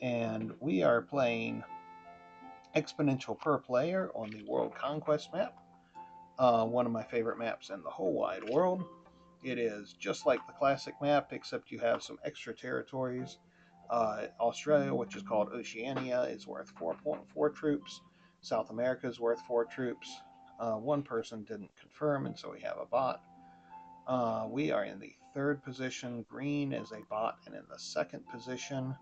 and we are playing Exponential per player on the World Conquest map. One of my favorite maps in the whole wide world. It is just like the classic map, except you have some extra territories. Australia, which is called Oceania, is worth 4.4 troops. South America is worth 4 troops. One person didn't confirm, and so we have a bot. We are in the third position. Green is a bot, and in the second position,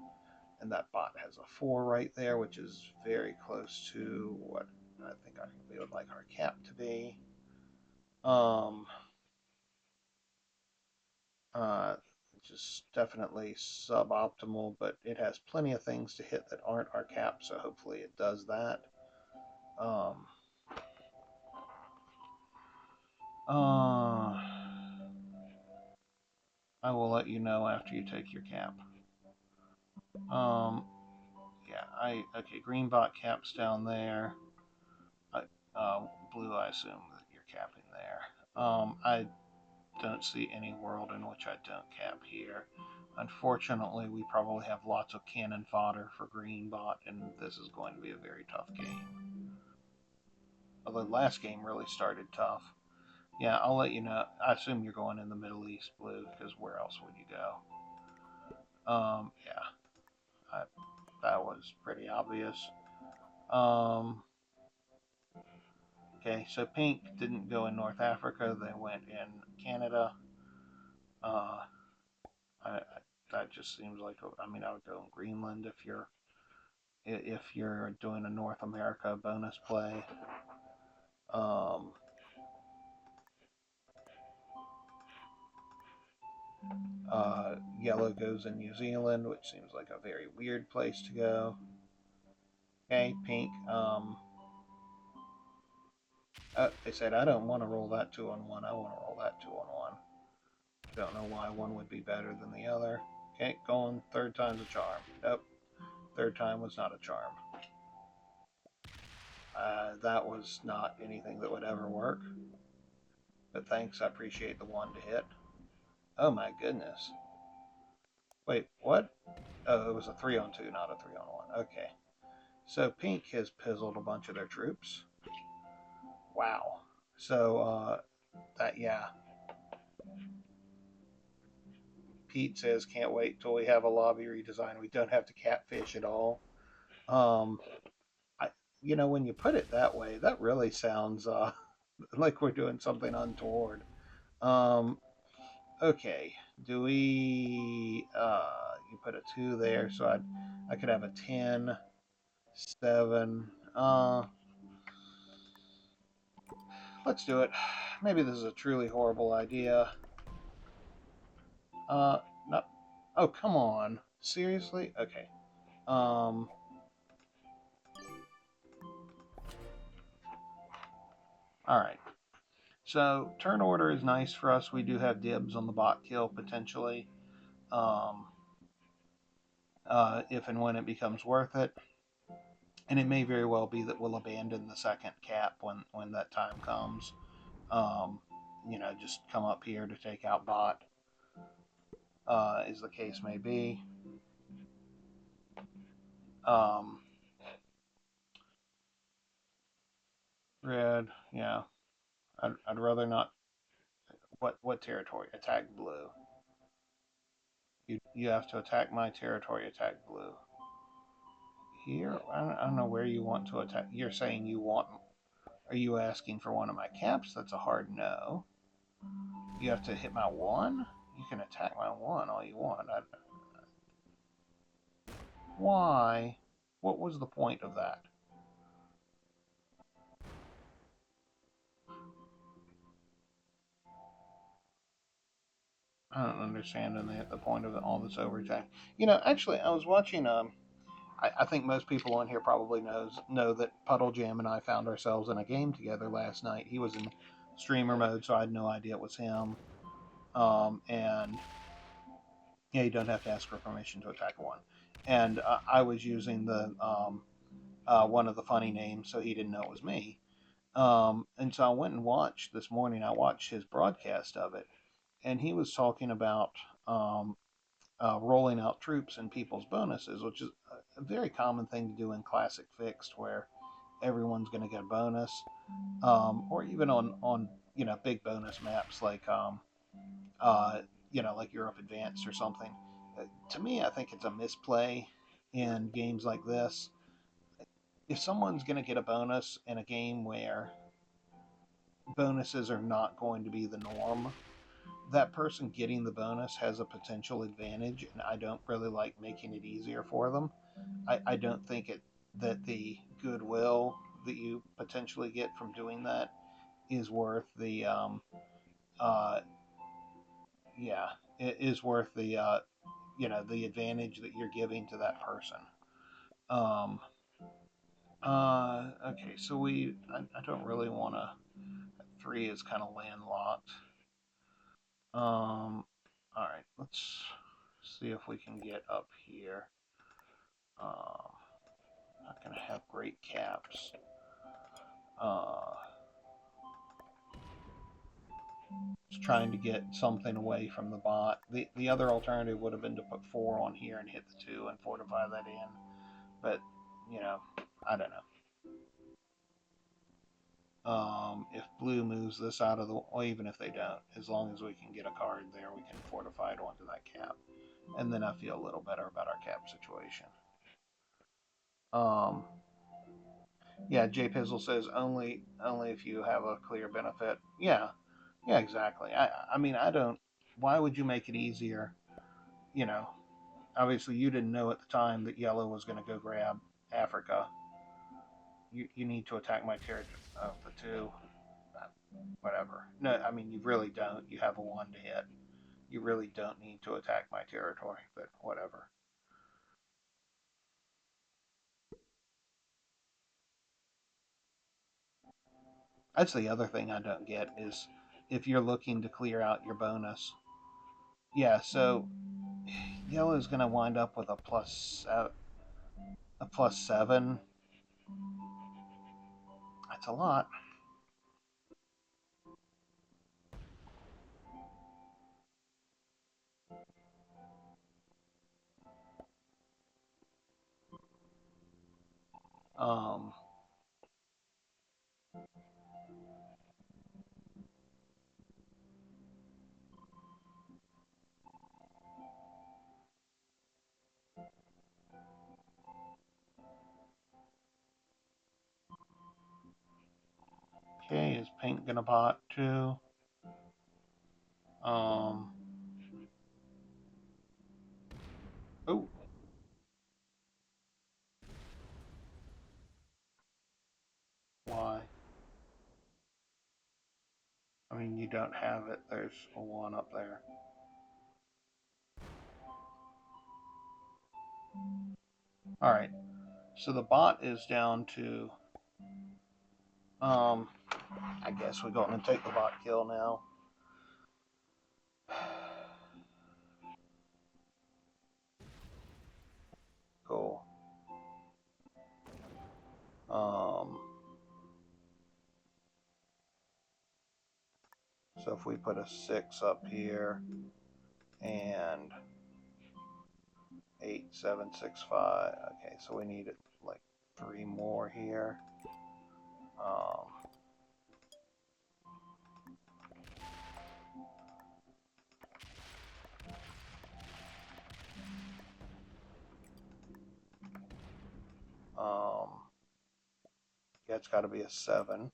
and that bot has a 4 right there, which is very close to what I think we would like our cap to be. Um, uh, just definitely suboptimal, but it has plenty of things to hit that aren't our cap, so hopefully it does that. Um, uh, I will let you know after you take your cap. Um, yeah, okay. Green bot caps down there. I, blue, I assume that you're capping there. I don't see any world in which I don't cap here. Unfortunately, we probably have lots of cannon fodder for green bot, and this is going to be a very tough game. Although the last game really started tough. Yeah, I'll let you know. I assume you're going in the Middle East, blue, because where else would you go? Yeah, I, that was pretty obvious. Um, okay, so pink didn't go in North Africa; they went in Canada. Uh, I, that just seems like I mean I would go in Greenland if you're doing a North America bonus play. Um, Yellow goes in New Zealand, which seems like a very weird place to go. Okay, pink. They said I don't want to roll that 2-on-1. I want to roll that 2-on-1. I don't know why one would be better than the other. Okay, going third time's a charm. Nope, third time was not a charm. That was not anything that would ever work. But thanks, I appreciate the one to hit. Oh my goodness. Wait, what? Oh, it was a 3-on-2, not a 3-on-1. Okay. So pink has pizzled a bunch of their troops. Wow. So, yeah. Pete says, can't wait till we have a lobby redesign. We don't have to catfish at all. Um, I, when you put it that way, that really sounds like we're doing something untoward. Um, okay. Do we? You put a 2 there, so I could have a 10, 7. Let's do it. Maybe this is a truly horrible idea. No. Oh, come on. Seriously? Okay. Um, all right. So turn order is nice for us. We do have dibs on the bot kill potentially, um, if and when it becomes worth it. And it may very well be that we'll abandon the second cap when that time comes. Um, just come up here to take out bot, as the case may be. Um, red, yeah. I'd rather not. What territory? Attack blue. You have to attack my territory. Attack blue. Here, I don't know where you want to attack. You're saying you want. Are you asking for one of my caps? That's a hard no. You have to hit my 1. You can attack my 1 all you want. Why? What was the point of that? I don't understand the point of all this overtime. Actually, I was watching. I think most people on here probably know that Puddle Jam and I found ourselves in a game together last night. He was in streamer mode, so I had no idea it was him. And yeah, you don't have to ask for permission to attack one. And I was using the one of the funny names, so he didn't know it was me. And so I went and watched this morning. I watched his broadcast of it, and he was talking about rolling out troops and people's bonuses, which is a very common thing to do in classic fixed, where everyone's going to get a bonus, or even on big bonus maps like uh, like Europe Advanced or something. To me, I think it's a misplay in games like this. If someone's going to get a bonus in a game where bonuses are not going to be the norm, that person getting the bonus has a potential advantage, and I don't really like making it easier for them. I don't think that the goodwill that you potentially get from doing that is worth the uh, yeah, it is worth the advantage that you're giving to that person. Um, okay, so I don't really want to. 3 is kind of landlocked. All right, let's see if we can get up here. Not gonna have great caps. Uh, just trying to get something away from the bot. The other alternative would have been to put 4 on here and hit the 2 and fortify that in. But I don't know. If blue moves this out of the, or even if they don't, as long as we can get a card there, we can fortify it onto that cap, and then I feel a little better about our cap situation. Um, yeah, J Pizzle says only if you have a clear benefit. Yeah, yeah, exactly. I mean, I don't. Why would you make it easier? You know, obviously you didn't know at the time that yellow was going to go grab Africa. You need to attack my territory of the 2. Whatever. No, I mean you really don't. You have a 1 to hit. You really don't need to attack my territory, but whatever. That's the other thing I don't get is if you're looking to clear out your bonus. Yeah, so yellow is going to wind up with a +7. That's a lot. Um, okay, is pink going to bot too? Um, oh, why? I mean, you don't have it. There's a 1 up there. All right. So the bot is down to, um, I guess we're going to take the bot kill now. Cool. Um, so if we put a 6 up here and 8, 7, 6, 5. Okay, so we need like 3 more here. Um, um, yeah, it's got to be a 7.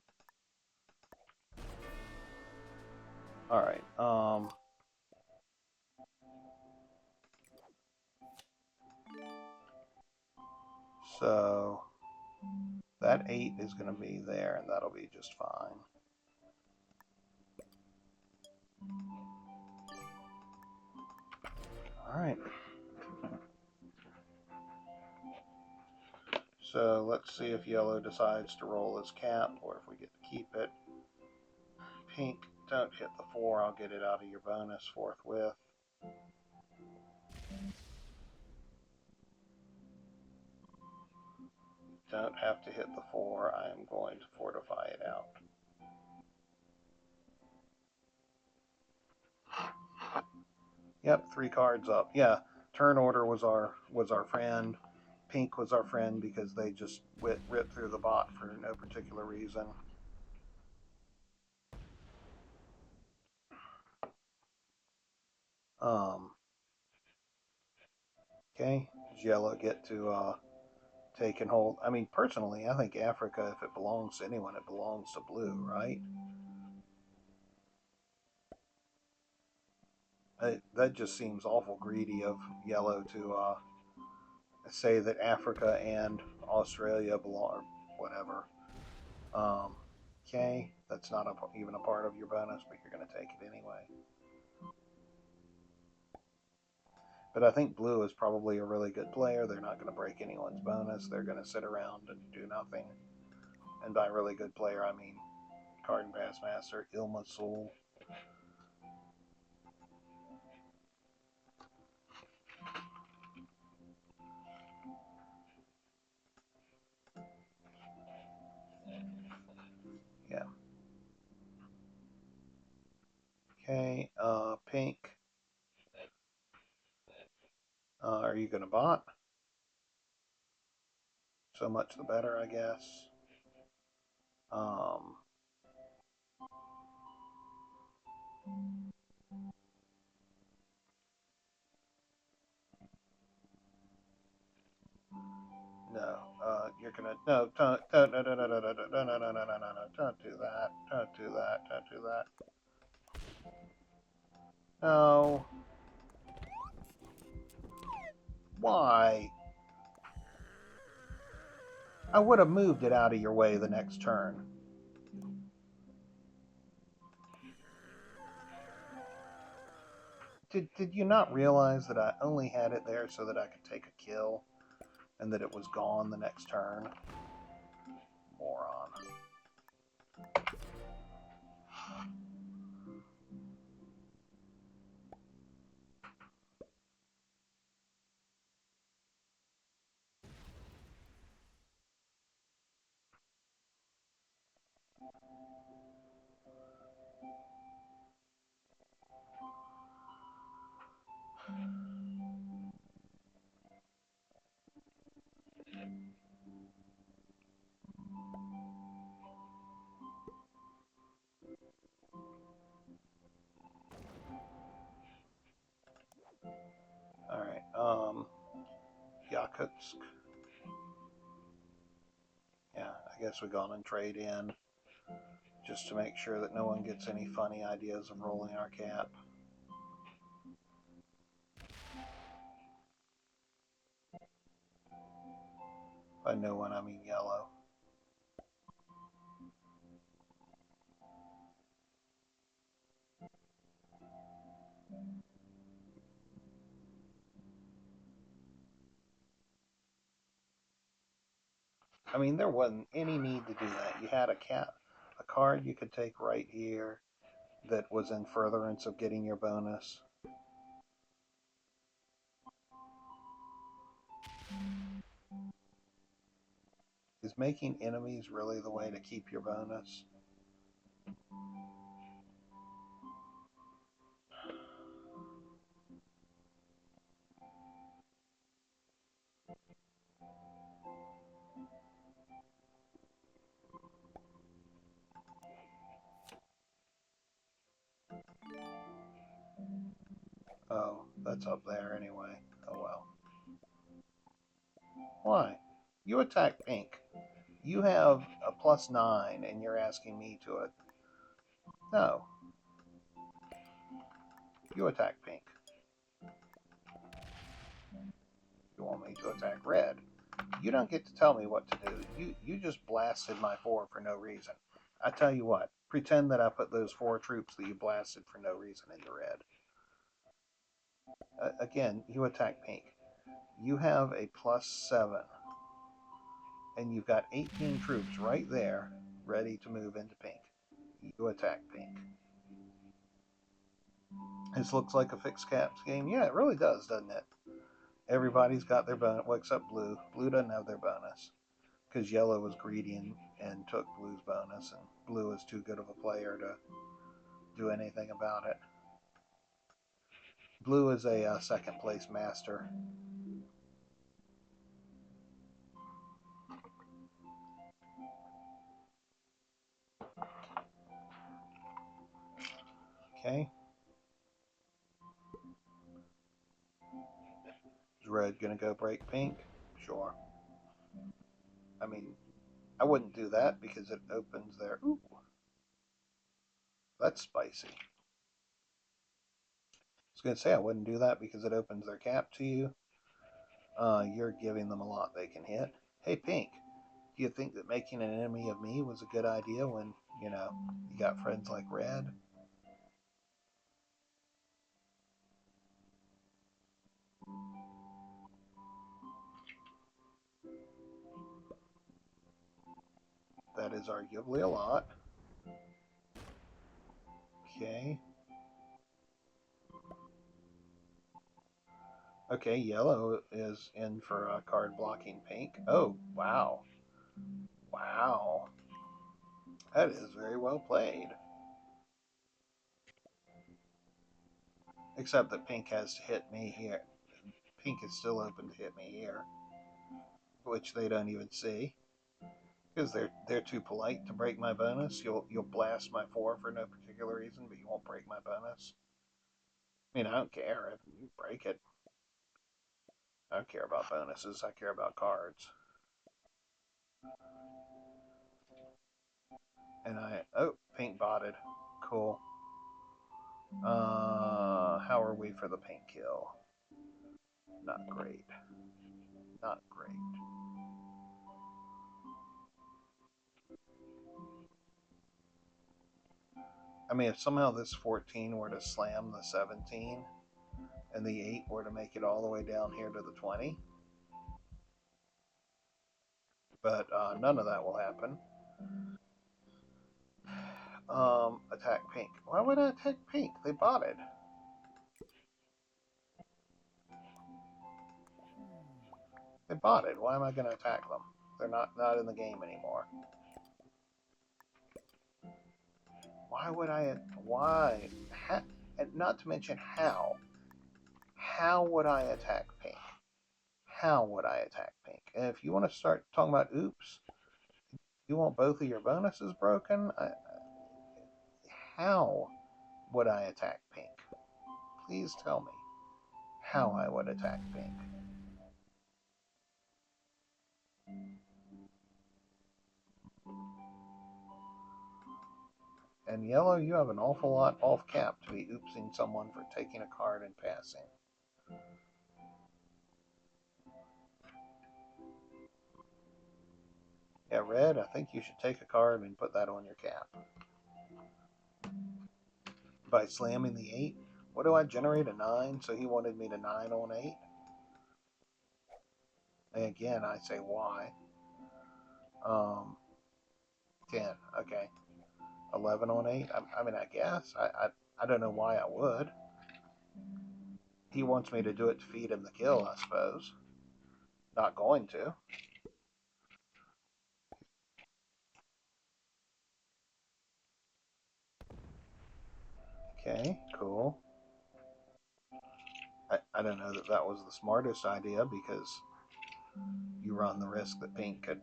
All right. So that 8 is going to be there, and that'll be just fine. All right. So let's see if yellow decides to roll his cap, or if we get to keep it. Pink, don't hit the 4. I'll get it out of your bonus forthwith. Don't have to hit the 4. I am going to fortify it out. Yep, 3 cards up. Yeah, Turn order was our friend. Pink was our friend because they just ripped through the bot for no particular reason. Um, okay, does yellow get to take and hold? I mean, personally, I think Africa, if it belongs to anyone, it belongs to blue, right? That just seems awful greedy of yellow to say that Africa and Australia belong, whatever. Um, okay, that's not even a part of your bonus, but you're going to take it anyway. But I think blue is probably a really good player. They're not going to break anyone's bonus. They're going to sit around and do nothing. And by really good player, I mean card and pass master, Ilma Soul. Yeah. Okay, pink. Are you going to bot? So much the better, I guess. Um, no, you're gonna no, don't, no, no, no, no, no, no, no, no, no, no, no, no, no, don't do that, don't do that, don't do that. No, why? I would have moved it out of your way the next turn. Did you not realize that I only had it there so that I could take a kill, and that it was gone the next turn? Moron. All right. Yakutsk. Yeah, I guess we gone and trade in just to make sure that no one gets any funny ideas of rolling our cap. By no one, I mean yellow. I mean, there wasn't any need to do that. You had a card you could take right here that was in furtherance of getting your bonus. Is making enemies really the way to keep your bonus? Oh, that's up there anyway. Oh well. Why? You attack pink. You have a +9 and you're asking me to it. No. You attack pink. You want me to attack red. You don't get to tell me what to do. You just blasted my 4 for no reason. I tell you what, pretend that I put those 4 troops that you blasted for no reason into red. Again, you attack pink. You have a +7, and you've got 18 troops right there ready to move into pink. You attack pink. This looks like a fixed caps game. Yeah, it really does, doesn't it? Everybody's got their bonus, well, except blue. Blue doesn't have their bonus because yellow was greedy and took blue's bonus, and blue is too good of a player to do anything about it. Blue is a second place master. Okay. Is red gonna go break pink? Sure. I mean, I wouldn't do that because it opens their... Ooh, that's spicy. I was gonna say I wouldn't do that because it opens their cap to you. You're giving them a lot they can hit. Hey, pink, do you think that making an enemy of me was a good idea when, you know, you got friends like red? That is arguably a lot. Okay. Okay, yellow is in for a card blocking pink. Oh, wow. Wow. That is very well played. Except that pink has to hit me here. Pink is still open to hit me here, which they don't even see. Because they're too polite to break my bonus. You'll blast my 4 for no particular reason, but you won't break my bonus. I mean, I don't care if you break it. I don't care about bonuses. I care about cards. And oh, pink botted. Cool. How are we for the pink kill? Not great. Not great. I mean, if somehow this 14 were to slam the 17 and the 8 were to make it all the way down here to the 20, but none of that will happen. Attack pink. Why would I attack pink? They botted. They botted. Why am I going to attack them? They're not in the game anymore. Why would I? Why? And not to mention how. How would I attack pink? How would I attack pink? And if you want to start talking about oops, you want both of your bonuses broken? How would I attack pink? Please tell me how I would attack pink. And yellow, you have an awful lot off cap to be oopsing someone for taking a card and passing. Yeah, red, I think you should take a card and put that on your cap. By slamming the 8, what do I generate? A 9, so he wanted me to 9 on 8. And again, I say why. 10, okay. 11 on 8. I mean, I guess. I don't know why I would. He wants me to do it to feed him the kill, I suppose. Not going to. Okay, cool. I don't know that that was the smartest idea because you run the risk that pink could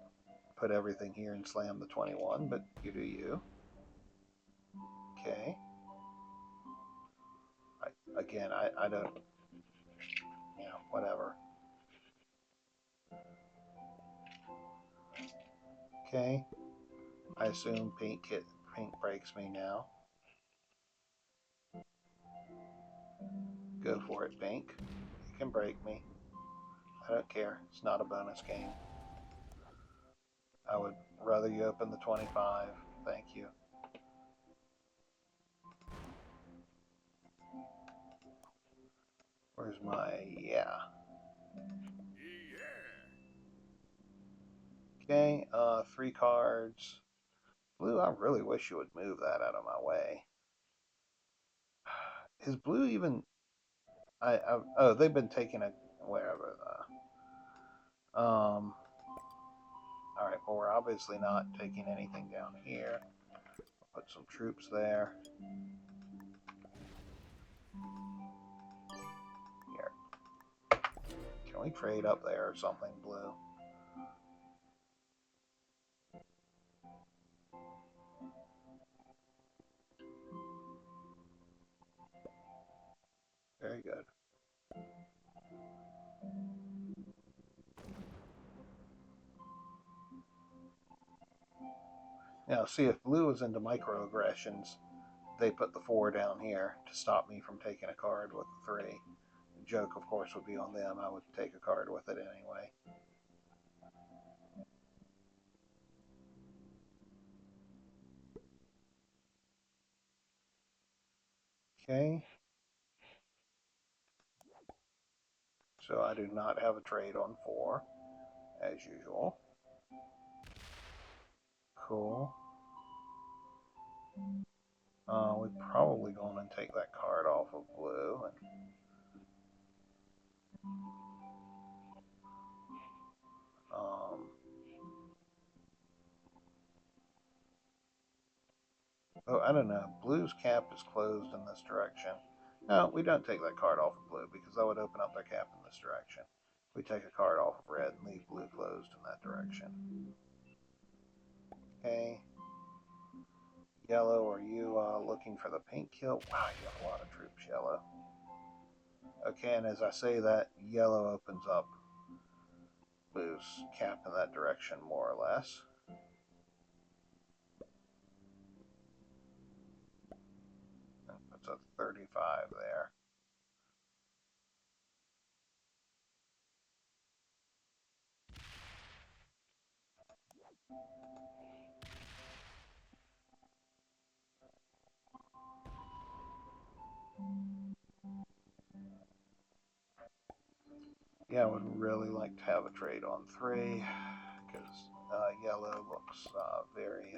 put everything here and slam the 21, but you do you. Okay. Again, I don't, you know, whatever. Okay. I assume pink breaks me now. Go for it, pink. You can break me. I don't care. It's not a bonus game. I would rather you open the 25. Thank you. Where's my... yeah. Okay, 3 cards. Blue, I really wish you would move that out of my way. Is blue even... oh, they've been taking a... wherever. Alright, well, we're obviously not taking anything down here. Put some troops there. Can we trade up there or something, blue? Very good. Now, see, if blue is into microaggressions, they put the 4 down here to stop me from taking a card with the 3. The joke, of course, would be on them. I would take a card with it anyway. Okay. So I do not have a trade on 4, as usual. Cool. We're probably going to take that card off of blue. Um, oh, I don't know. Blue's cap is closed in this direction. No, we don't take that card off of blue because that would open up their cap in this direction. We take a card off of red and leave blue closed in that direction. Okay. Yellow, are you looking for the pink kill? Wow, you have a lot of troops, yellow. Okay, and as I say that, yellow opens up blue's cap in that direction, more or less. That's a 35 there. Yeah, I would really like to have a trade on 3 because yellow looks very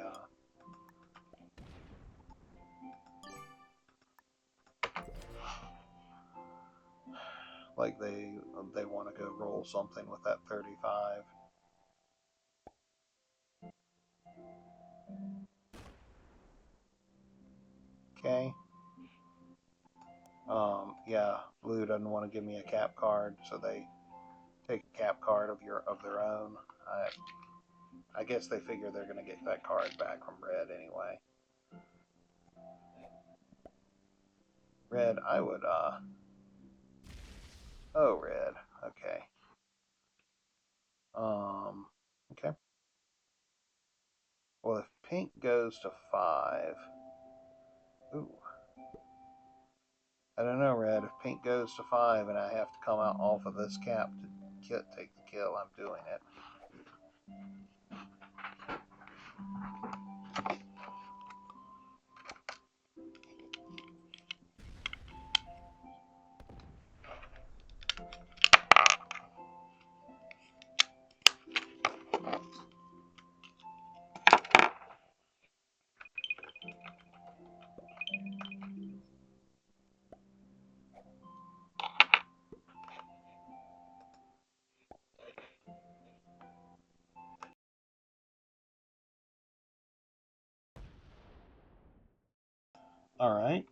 like they want to go roll something with that 35. Okay. Yeah, blue doesn't want to give me a cap card, so they take a cap card of their own. I guess they figure they're going to get that card back from red anyway. Red, I would oh, red. Okay. Okay. Well, if pink goes to 5, ooh, I don't know, red. If pink goes to 5 and I have to come out off of this cap to take the kill, I'm doing it. All right.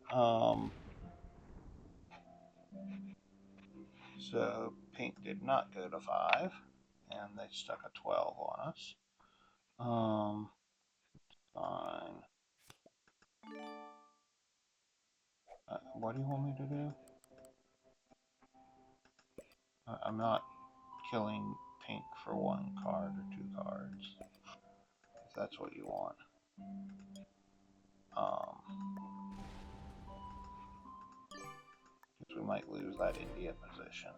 So pink did not go to 5, and they stuck a 12 on us. Fine. What do you want me to do? I'm not killing pink for 1 card or 2 cards, if that's what you want. Because we might lose that India position.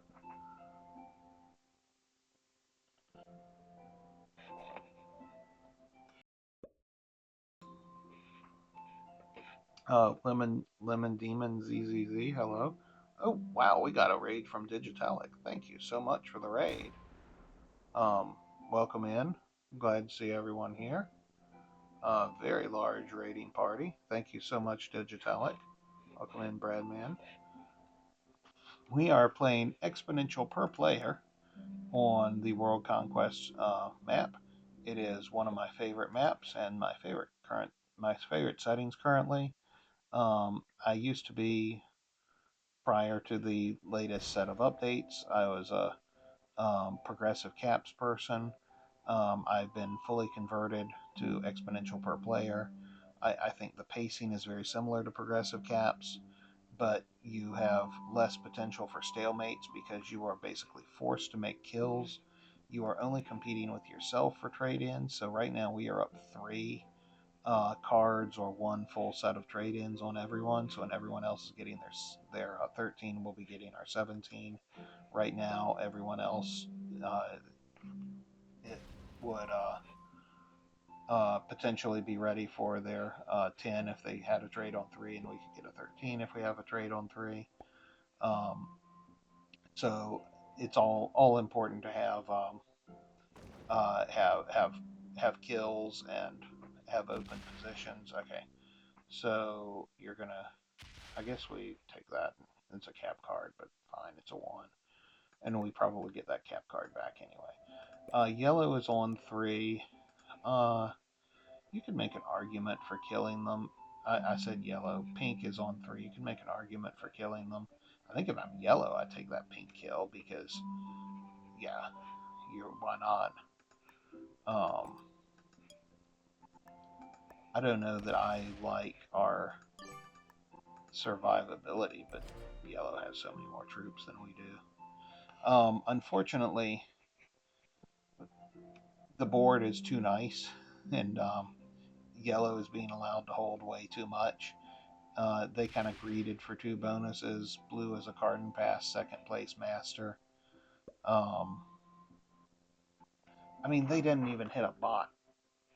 Lemon Demon ZZZ, hello. Oh, wow, we got a raid from Digitalic. Thank you so much for the raid. Welcome in. Glad to see everyone here. Very large raiding party. Thank you so much, Digitalic. Welcome in, Bradman. We are playing Exponential per player on the World Conquest map. It is one of my favorite maps and my favorite settings currently. I used to be, prior to the latest set of updates, I was a progressive caps person. I've been fully converted to exponential per player. I think the pacing is very similar to progressive caps, but you have less potential for stalemates because you are basically forced to make kills. You are only competing with yourself for trade ins. So right now we are up three cards or one full set of trade ins on everyone. So when everyone else is getting their 13, we'll be getting our 17. Right now, everyone else uh, it would potentially be ready for their 10 if they had a trade on 3, and we could get a 13 if we have a trade on 3. Um, so it's all important to have kills and have open positions. Okay, so you're gonna. I guess we take that. It's a cap card, but fine, it's a 1, and we probably get that cap card back anyway. Yellow is on 3. Uh, you could make an argument for killing them. I said yellow. Pink is on 3. You can make an argument for killing them. I think if I'm yellow, I take that pink kill because, yeah, why not? Um, I don't know that I like our survivability, but yellow has so many more troops than we do. Unfortunately, the board is too nice, and yellow is being allowed to hold way too much. They kind of greeded for 2 bonuses. Blue is a card and pass, second place master. Um, I mean, they didn't even hit a bot.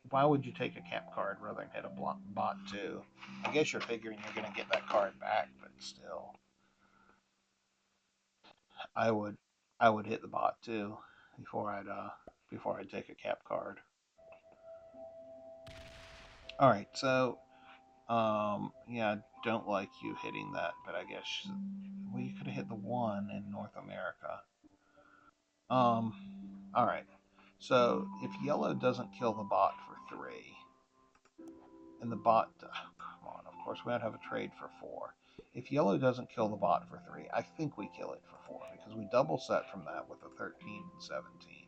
Why would you take a cap card rather than hit a bot too? I guess you're figuring you're going to get that card back, but still, I would I would hit the bot too before I'd take a cap card. All right, so yeah, I don't like you hitting that, but I guess well, you could have hit the 1 in North America. Um, all right. So if yellow doesn't kill the bot for 3, and the bot, oh, come on, of course we would have a trade for 4. If yellow doesn't kill the bot for 3, I think we kill it for 4 because we double set from that with a 13 and 17.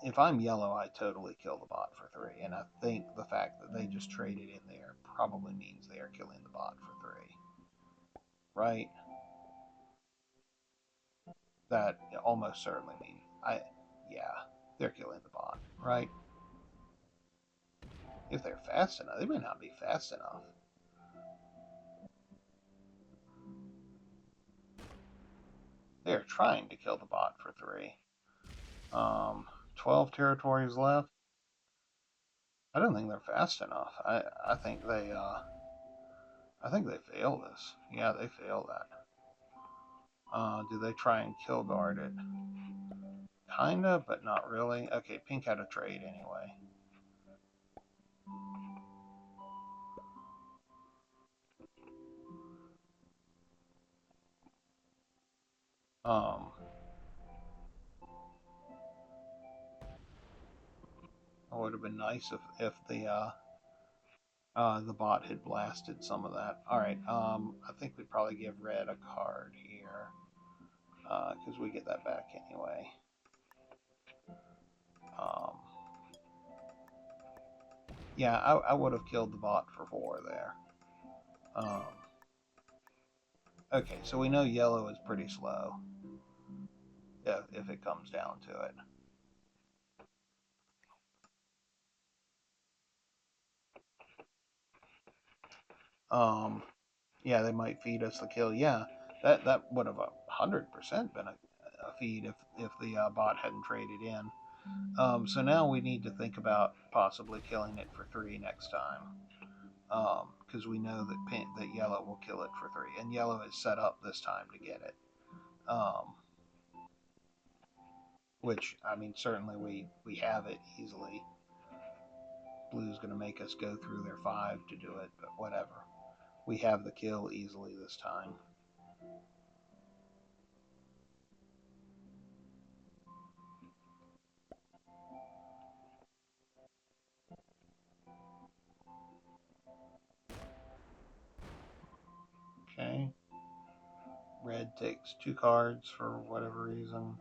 If I'm yellow, I totally kill the bot for 3, and I think the fact that they just traded in there probably means they are killing the bot for 3, right? That almost certainly means yeah, they're killing the bot, right? If they're fast enough, they may not be fast enough. They're trying to kill the bot for 3. 12 territories left. I don't think they're fast enough. I think they fail this. Yeah, they fail that. Do they try and kill guard it? Kinda, but not really. Okay, pink had a trade anyway. Um, it would have been nice if the bot had blasted some of that. All right. I think we'd probably give red a card here because we get that back anyway. Um, yeah, I would have killed the bot for 4 there. Okay, so we know yellow is pretty slow if it comes down to it. Yeah, they might feed us the kill. Yeah, that would have 100% been a feed if the bot hadn't traded in. So now we need to think about possibly killing it for 3 next time, because we know that yellow will kill it for 3, and yellow is set up this time to get it. Um, which I mean, certainly we have it easily. Blue's going to make us go through their 5 to do it, but whatever. We have the kill easily this time. Okay. Red takes 2 cards for whatever reason.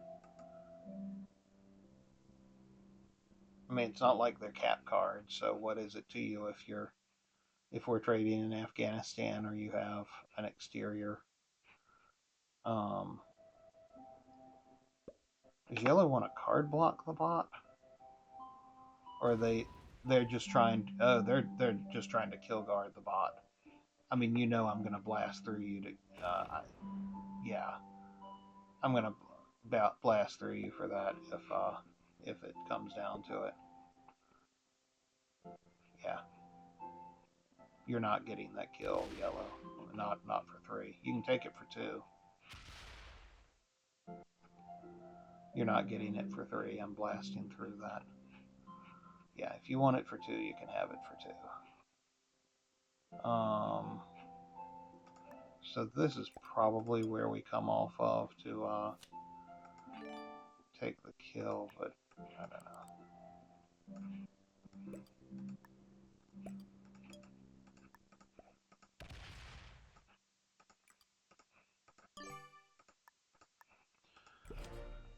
I mean, it's not like they're cap cards. So what is it to you if we're trading in Afghanistan or you have an exterior? Um, does yellow want to card block the bot, or they're just trying? Oh, they're just trying to kill guard the bot. I mean, I'm gonna blast through you to. Yeah, I'm gonna blast through you for that if it comes down to it. Yeah, you're not getting that kill, yellow. Not for 3. You can take it for 2. You're not getting it for 3. I'm blasting through that. Yeah, if you want it for 2, you can have it for 2. So this is probably where we come off of to take the kill, but I don't know.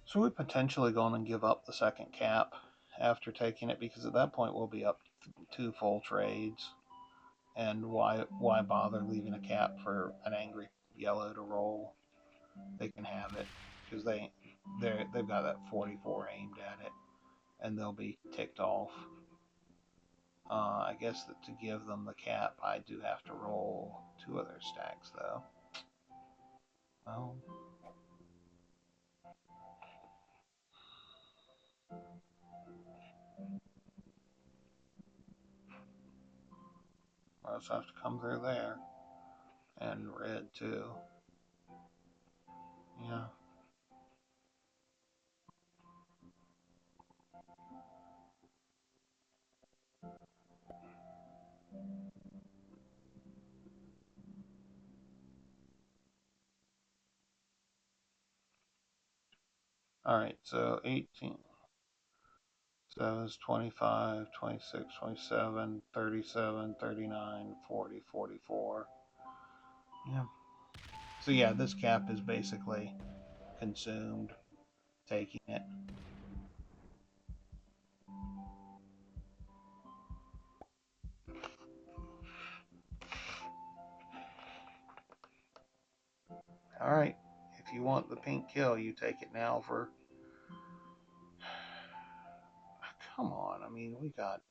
So we're potentially going to give up the second cap after taking it, because at that point we'll be up 2 full trades. And why bother leaving a cap for an angry yellow to roll? They can have it because they've got that 44 aimed at it, and they'll be ticked off. I guess that to give them the cap, I do have to roll 2 other stacks though. Well, I also have to come through there, and red too. Yeah. All right. So 18. So it's 25, 26, 27, 37, 39, 40, 44. Yeah. So yeah, this cap is basically consumed taking it. All right. If you want the pink kill, you take it now for. Come on. I mean, we got.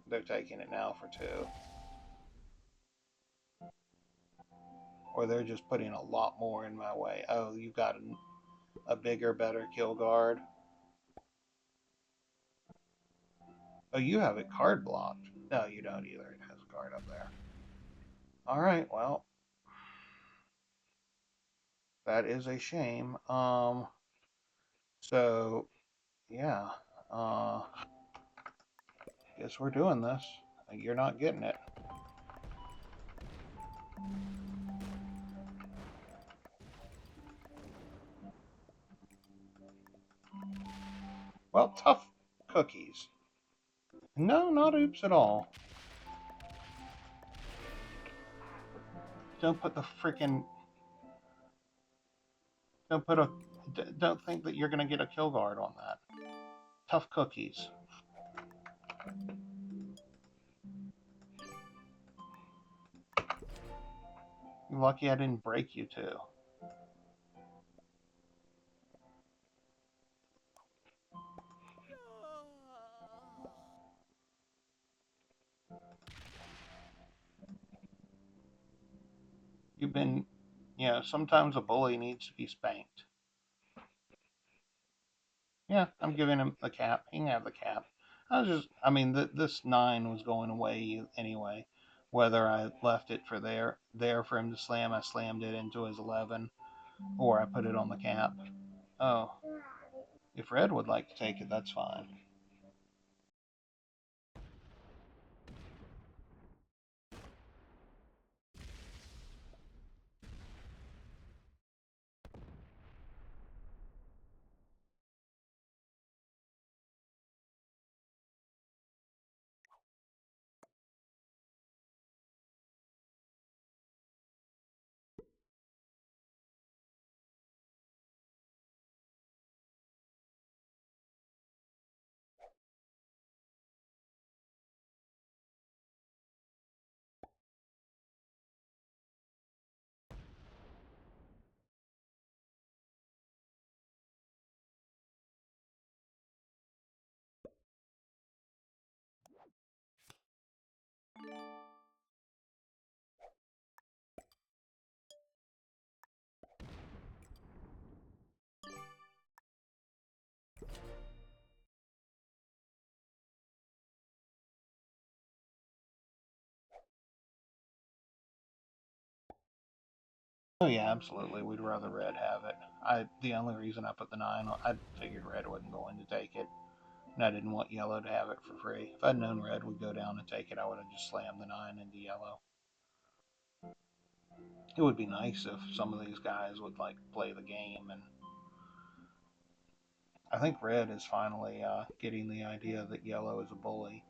They're taking it now for 2. Or they're just putting a lot more in my way. Oh, you've got a bigger, better kill guard. Oh, you have it card blocked. No, you don't either. It has a guard up there. All right. Well, that is a shame. So yeah. Guess we're doing this. You're not getting it. Well, tough cookies. No, not oops at all. Don't put the freaking. Don't put a. Don't think that you're gonna get a kill guard on that. Tough cookies. You're lucky I didn't break you too. You've been, sometimes a bully needs to be spanked. Yeah, I'm giving him the cap. He can have the cap. I mean, this 9 was going away anyway. Whether I left it for there for him to slam, I slammed it into his 11, or I put it on the cap. Oh, if Red would like to take it, that's fine. Oh yeah, absolutely. We'd rather red have it. The only reason I put the 9 on, I figured red wasn't going to take it, and I didn't want yellow to have it for free. If I'd known red would go down and take it, I would have just slammed the 9 into yellow. It would be nice if some of these guys would like play the game, and I think red is finally getting the idea that yellow is a bully.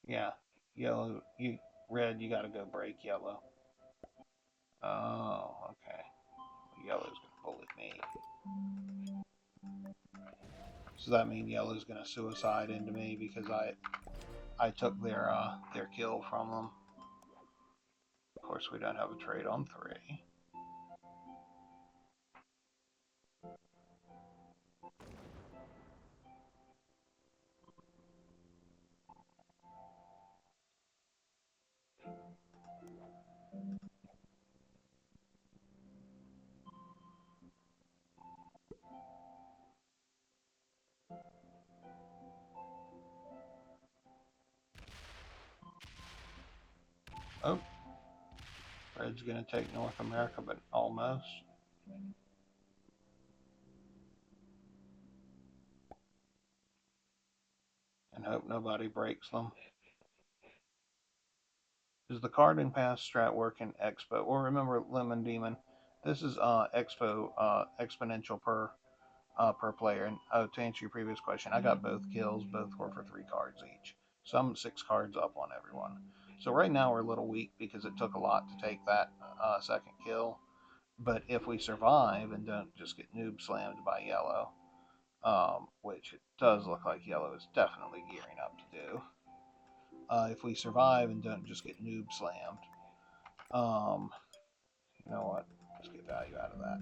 Yeah, yellow, red, you got to go break yellow. Oh, okay. Yellow's gonna bully me. So that means yellow's gonna suicide into me because I took their kill from them. Of course, we don't have a trade on 3. Oh, red's gonna take North America, but almost. And hope nobody breaks them. Is the card and pass strat work in Expo? Well, remember Lemon Demon. This is Expo exponential per player. And to answer your previous question, I got both kills. Both were for 3 cards each. So I'm 6 cards up on everyone. So right now we're a little weak because it took a lot to take that second kill. But if we survive and don't just get noob slammed by yellow, which it does look like yellow is definitely gearing up to do, if we survive and don't just get noob slammed, um, you know what? Let's get value out of that.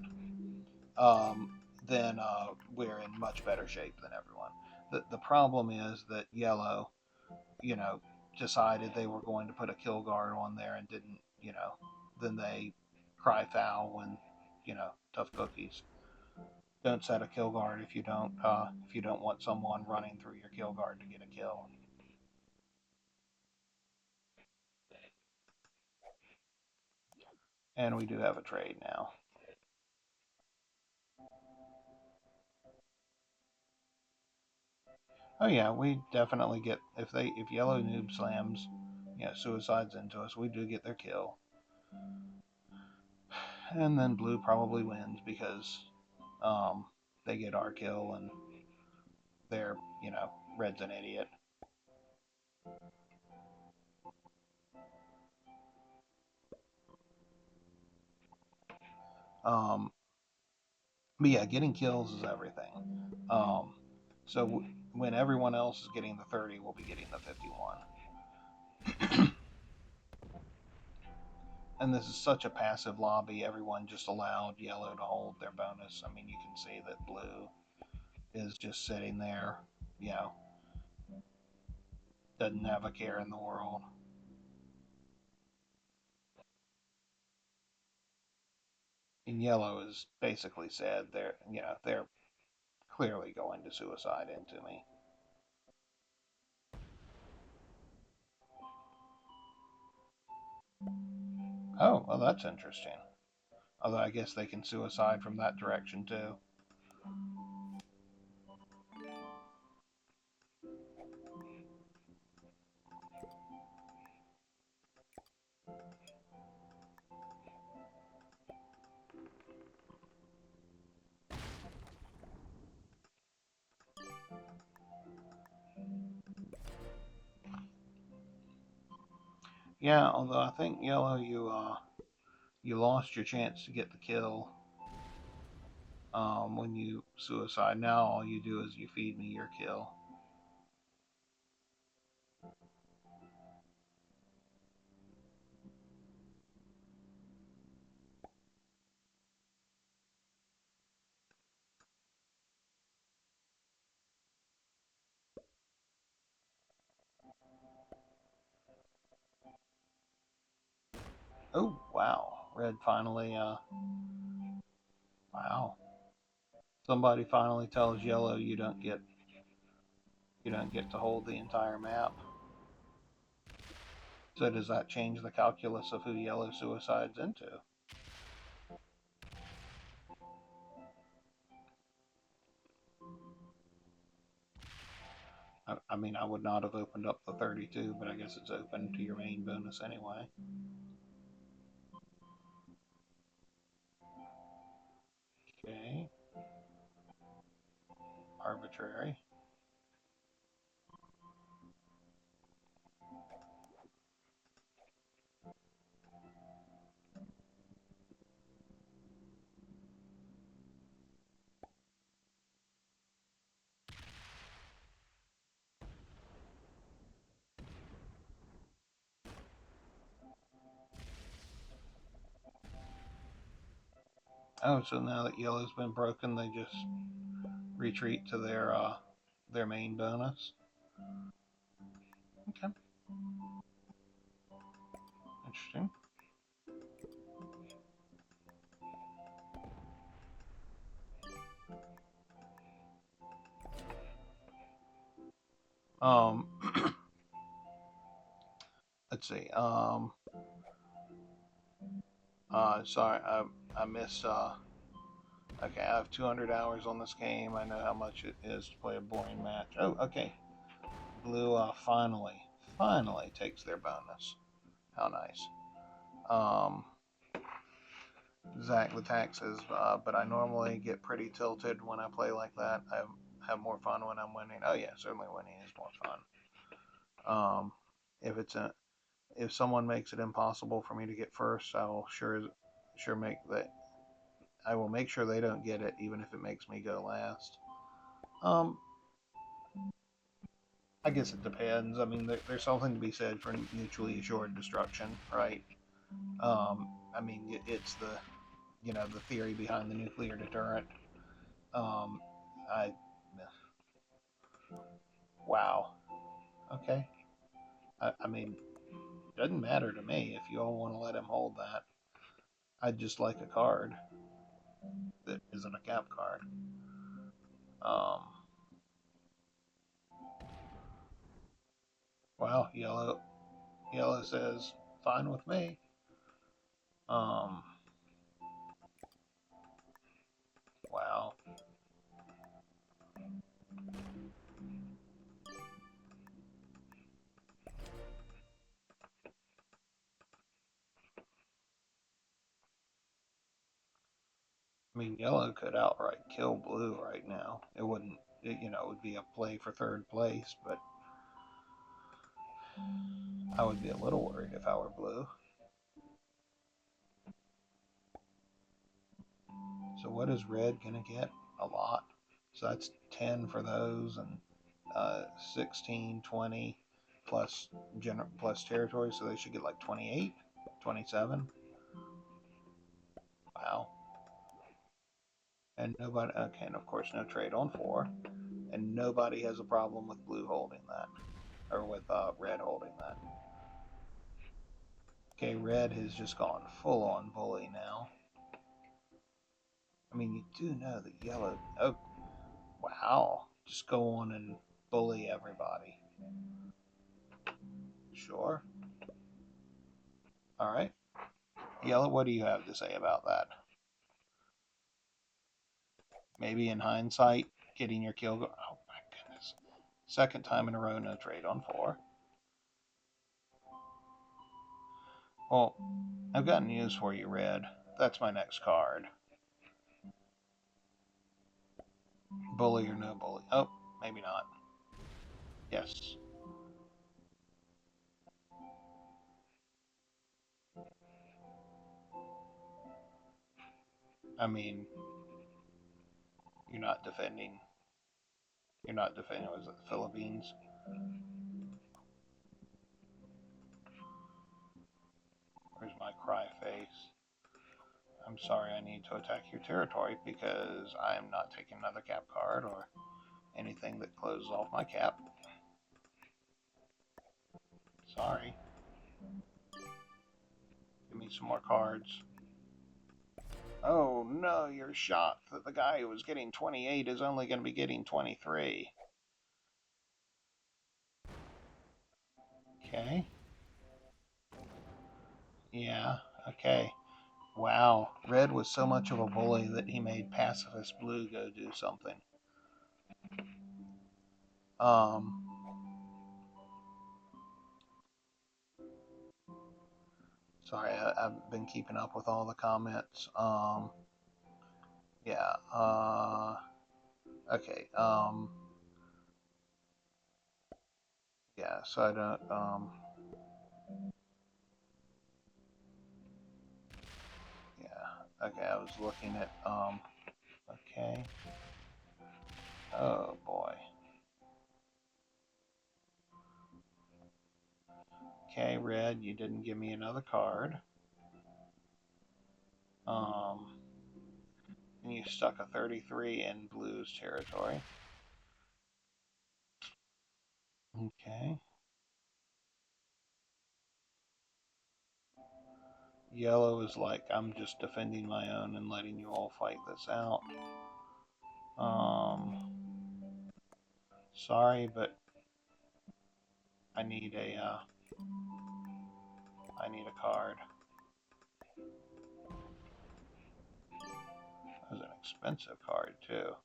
Then we're in much better shape than everyone. The problem is that yellow, you know, decided they were going to put a kill guard on there and didn't, then they cry foul when, tough cookies. Don't set a kill guard if you don't want someone running through your kill guard to get a kill. And we do have a trade now. Oh yeah, we definitely get if yellow noob slams, suicides into us, we do get their kill. And then blue probably wins because um, they get our kill and they're, red's an idiot. Um, but yeah, getting kills is everything. Um, so when everyone else is getting the 30, we'll be getting the 51. And this is such a passive lobby. Everyone just allowed yellow to hold their bonus. I mean, you can see that blue is just sitting there, you know, doesn't have a care in the world. And yellow is basically said they're clearly going to suicide into me. Oh, well, that's interesting. Although I guess they can suicide from that direction too. Yeah, although I think yellow, you lost your chance to get the kill when you suicide. Now all you do is you feed me your kill. Oh, wow. Red finally, wow. Somebody finally tells yellow you don't get to hold the entire map. So does that change the calculus of who yellow suicides into? I mean, I would not have opened up the 32, but I guess it's open to your main bonus anyway. Okay. Arbitrary. Oh, so now that yellow's been broken, they just retreat to their main bonus. Okay, interesting. Um, let's see. Sorry, I missed. Okay, I have 200 hours on this game. I know how much it is to play a boring match. Oh, okay. Blue finally takes their bonus. How nice. Um, Zach the taxes, but I normally get pretty tilted when I play like that. I have more fun when I'm winning. Oh yeah, certainly winning is more fun. Um, if it's a if someone makes it impossible for me to get first, I will sure make that. I will make sure they don't get it, even if it makes me go last. Um, I guess it depends. I mean, there's something to be said for mutually assured destruction, right? I mean, it's the theory behind the nuclear deterrent. Um, I Wow. Okay. I mean, doesn't matter to me if you all want to let him hold that. I'd just like a card that isn't a cap card. Um, wow. Yellow says fine with me. Um, wow. I mean, yellow could outright kill blue right now. It wouldn't. It would be a play for third place, but I would be a little worried if I were blue. So what is red gonna get? A lot. So that's 10 for those and 16, 20 plus plus territory. So they should get like 28, 27. Wow. And nobody. Okay, and of course no trade on 4. And nobody has a problem with blue holding that, or with red holding that. Okay, red has just gone full on bully now. I mean, you do know that yellow. Oh, wow. Just go on and bully everybody. Sure. All right. Yellow, what do you have to say about that? Maybe in hindsight, getting your kill. Oh my goodness. Second time in a row, no trade on 4. Well, I've got news for you, Red. That's my next card. Bully or no bully? Oh, maybe not. Yes. I mean, you're not defending. You're not defending. Was it the Philippines? Where's my cry face? I'm sorry, I need to attack your territory because I am not taking another cap card or anything that closes off my cap. Sorry. Need some more cards. Oh no, you're shocked that the guy who was getting 28 is only going to be getting 23. Okay. Yeah, okay. Wow, red was so much of a bully that he made pacifist blue go do something. Um, sorry, I haven't been keeping up with all the comments. Yeah, okay. Yeah, so I don't, yeah, okay, I was looking at, okay. Oh boy. Okay, red, you didn't give me another card. Um, and you stuck a 33 in blue's territory. Okay. Yellow is like, I'm just defending my own and letting you all fight this out. Sorry, but I need I need a card. That was an expensive card too.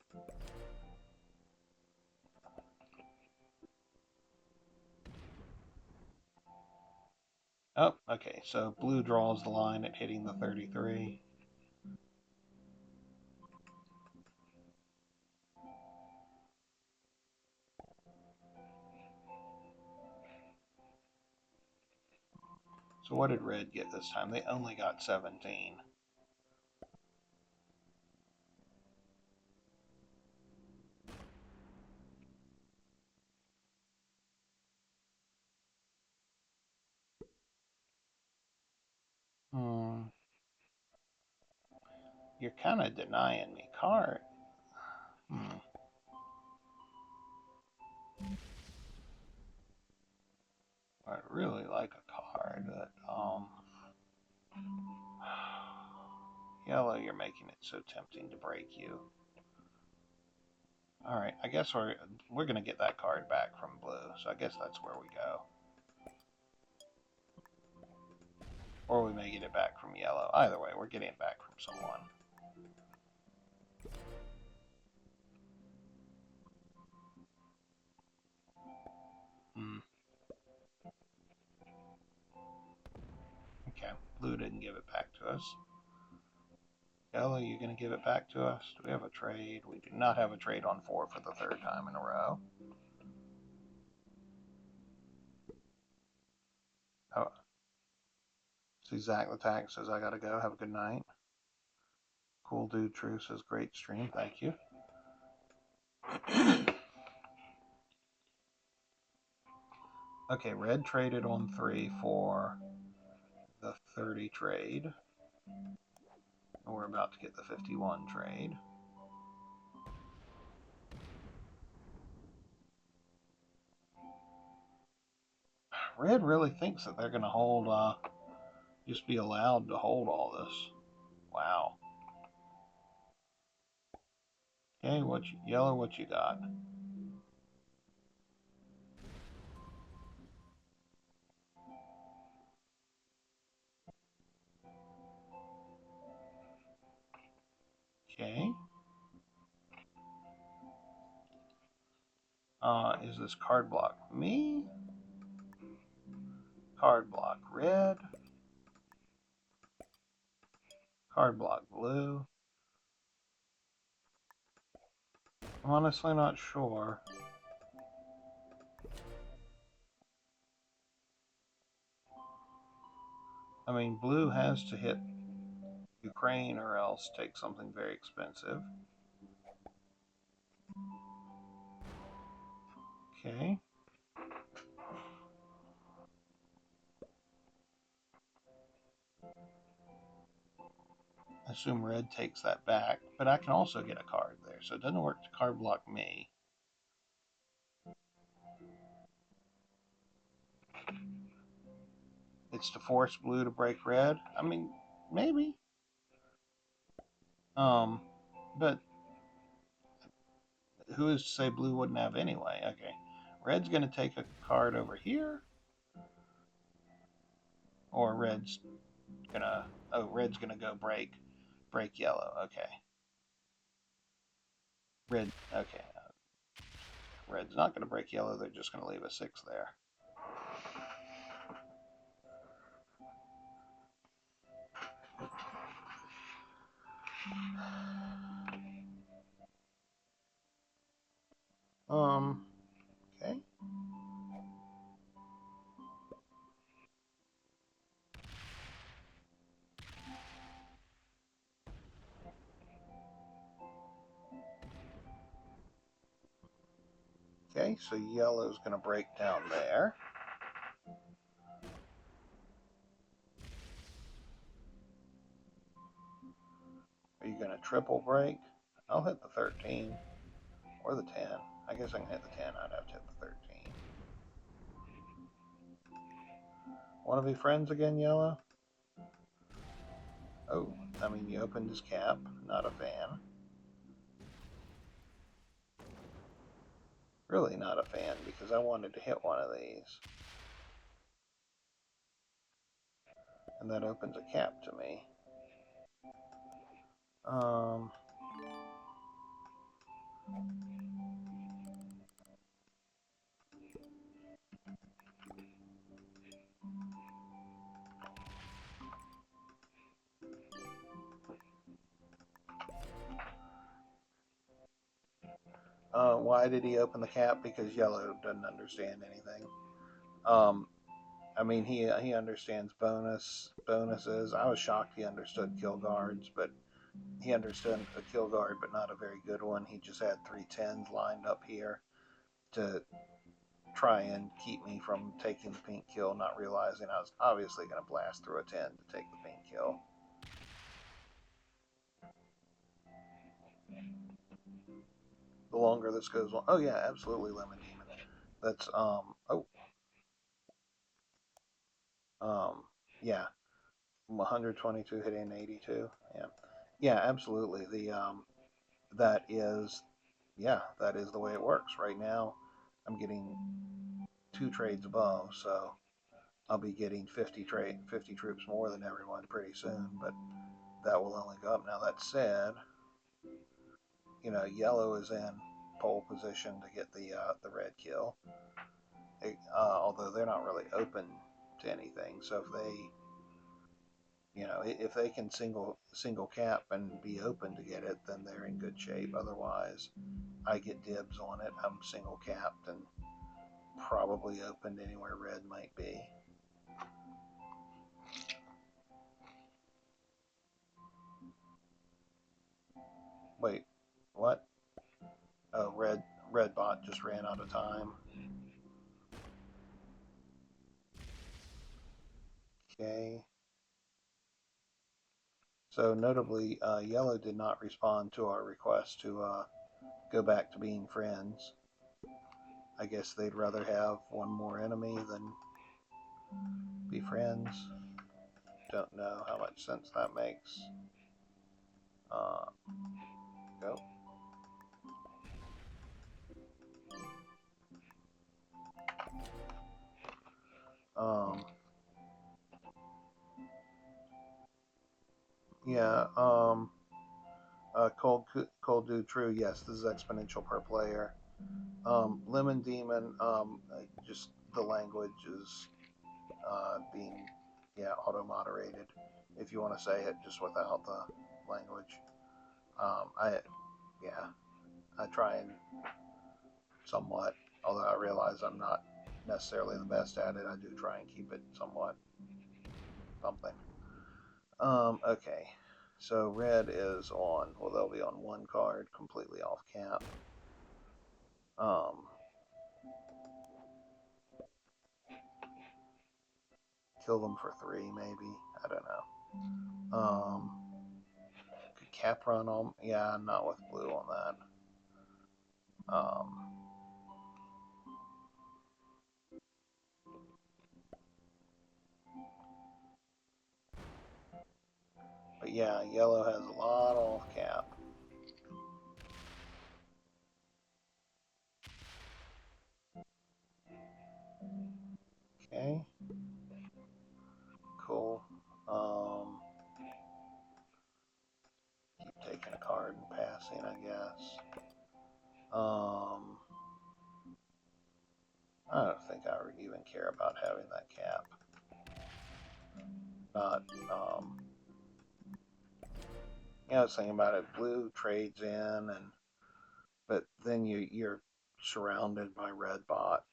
Oh, okay, so blue draws the line at hitting the 33. So what did red get this time? They only got 17. Hmm. You're kind of denying me card. Hmm. I'd really like a card that, yellow, you're making it so tempting to break you. All right, I guess we're gonna get that card back from blue, so I guess that's where we go. Or we may get it back from yellow. Either way, we're getting it back from someone. Hmm. Okay, blue didn't give it back to us. Yellow, you gonna give it back to us? Do we have a trade? We do not have a trade on 4 for the 3rd time in a row. Oh, see Zach the Tag says I gotta go. Have a good night. Cool Dude True says great stream. Thank you. Okay, red traded on 3 for the 30 trade. And we're about to get the 51 trade. Red really thinks that they're going to hold, just be allowed to hold all this. Wow. Okay, yellow, what you got? Okay. Is this card block me? Card block red? Card block blue? I'm honestly not sure. I mean, blue has to hit Ukraine or else take something very expensive. Okay. I assume red takes that back, but I can also get a card there, so it doesn't work to card block me. White's to force blue to break red. I mean, maybe. But who is to say blue wouldn't have anyway? Okay. Red's going to take a card over here. Or red's gonna... Oh, red's gonna go break yellow. Okay. Red... Okay. Red's not gonna break yellow. They're just gonna leave a 6 there. Okay. Okay, so yellow's going to break down there. Are you going to triple break? I'll hit the 13 or the 10. I guess I can hit the 10. I'd have to hit the 13. Want to be friends again, yellow? Oh, I mean, you opened his cap. Not a fan. Really not a fan because I wanted to hit one of these. And that opens a cap to me. Why did he open the cap? Because yellow doesn't understand anything. I mean, he understands bonuses. I was shocked he understood kill guards, but he understood a kill guard, but not a very good one. He just had 3 10s lined up here to try and keep me from taking the pink kill, not realizing I was obviously going to blast through a 10 to take the pink kill. The longer this goes on, oh yeah, absolutely lemon demon. That's yeah, 122 hitting 82. Yeah, absolutely. That is, yeah, that is the way it works. Right now, I'm getting 2 trades above, so I'll be getting 50 troops more than everyone pretty soon. But that will only go up. Now that said, yellow is in pole position to get the red kill. Although they're not really open to anything, so if they can single cap and be open to get it, then they're in good shape. Otherwise, I get dibs on it. I'm single capped and probably opened anywhere red might be. Wait, what? Oh, red bot just ran out of time. Okay. So notably, yellow did not respond to our request to go back to being friends. I guess they'd rather have one more enemy than be friends. Don't know how much sense that makes. Go. Yeah, cold do true. Yes, this is exponential per player. Lemon demon. Just the language is being auto moderated. If you want to say it just without the language, I try and somewhat. Although I realize I'm not necessarily the best at it, I do try and keep it somewhat something. Okay. So red is on, well, they'll be on 1 card, completely off cap. Kill them for 3, maybe. I don't know. Could cap run on, yeah, not with blue on that. But yeah, yellow has a lot off cap. Okay. Cool. Keep taking a card and passing, I guess. I don't think I would even care about having that cap. Not, I was thinking about it. Blue trades in, but then you're surrounded by red bot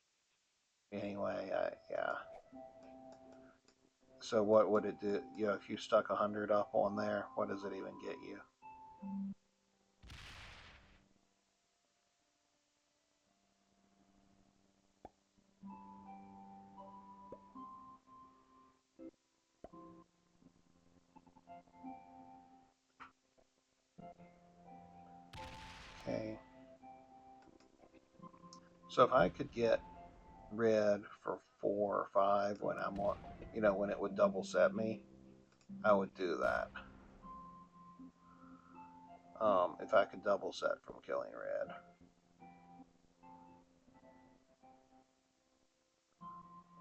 anyway. Yeah. So what would it do? If you stuck 100 up on there, what does it even get you? Okay. So if I could get red for 4 or 5 when I'm on, when it would double set me, I would do that. If I could double set from killing red.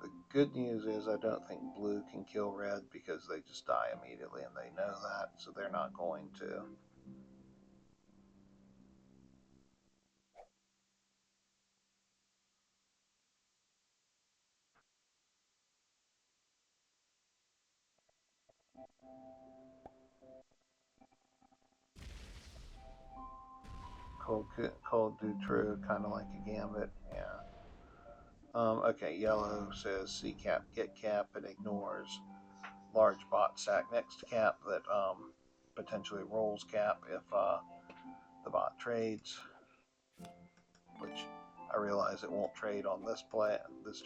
The good news is I don't think blue can kill red because they just die immediately and they know that, so they're not going to. Cold do true, kind of like a gambit, yeah. Okay, yellow says see cap, get cap, and ignores large bot sack next to cap that potentially rolls cap if the bot trades, which I realize it won't trade on this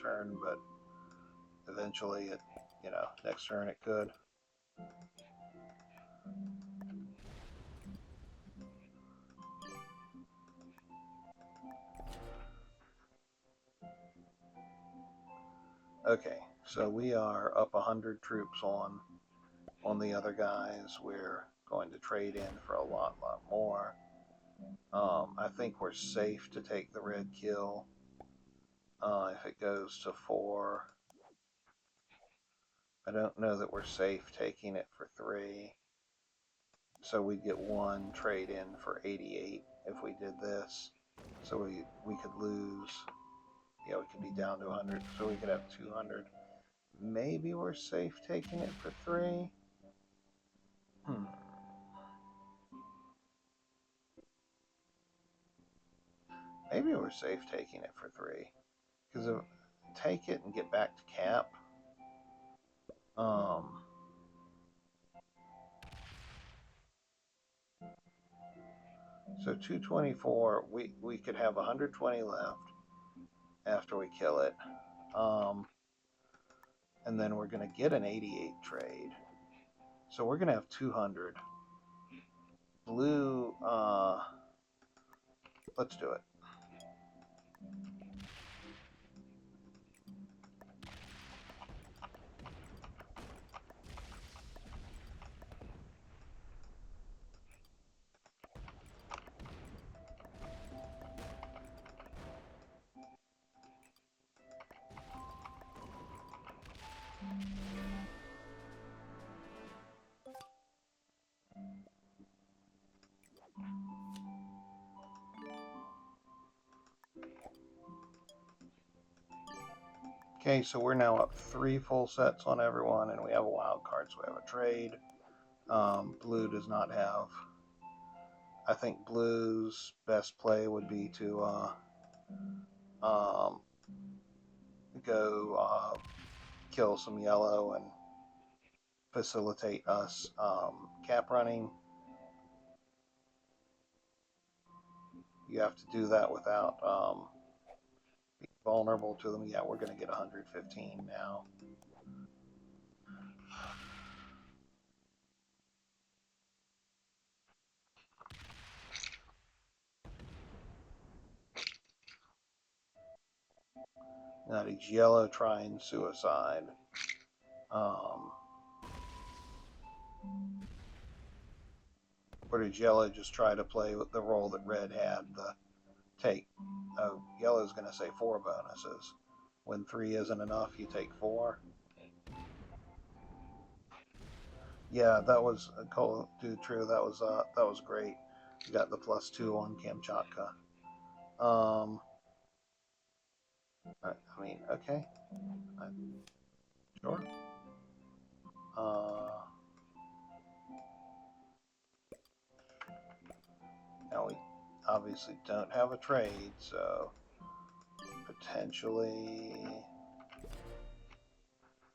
turn, but eventually next turn it could. Okay, so we are up 100 troops on the other guys. We're going to trade in for a lot more. I think we're safe to take the red kill. If it goes to 4, I don't know that we're safe taking it for 3. So we'd get 1 trade in for 88 if we did this. So we could lose. Yeah, we could be down to 100. So we could have 200. Maybe we're safe taking it for 3. Maybe we're safe taking it for 3. Because if take it and get back to cap. So 224, we could have 120 left after we kill it. And then we're going to get an 88 trade. So we're going to have 200. Blue, let's do it. Okay, so we're now up 3 full sets on everyone, and we have a wild card, so we have a trade. Blue does not have. I think blue's best play would be to go kill some yellow and facilitate us cap running. You have to do that without being vulnerable to them. Yeah, we're going to get 115 now. Now he's yellow trying suicide. Or did yellow just try to play with the role that red had? The take. Oh, yellow's going to say 4 bonuses. When 3 isn't enough, you take 4. Yeah, that was cool, dude. True, that was great. You got the +2 on Kamchatka. I mean, okay, sure. Uh, Now we obviously don't have a trade, so potentially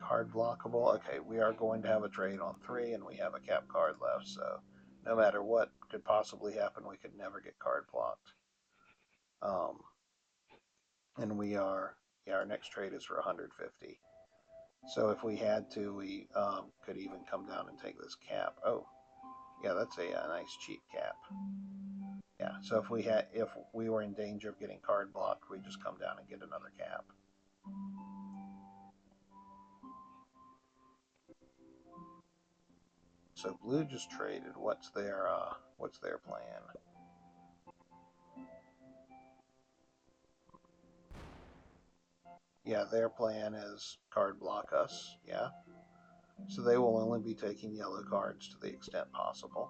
card blockable. Okay, we are going to have a trade on 3, and we have a cap card left, so no matter what could possibly happen, we could never get card blocked. And we are, yeah, our next trade is for 150. So if we had to, we could even come down and take this cap. Oh, yeah, that's a nice cheap cap. Yeah, so if we were in danger of getting card blocked, we'd just come down and get another cap. So blue just traded. What's their plan? Yeah, their plan is card block us. Yeah. So they will only be taking yellow cards to the extent possible.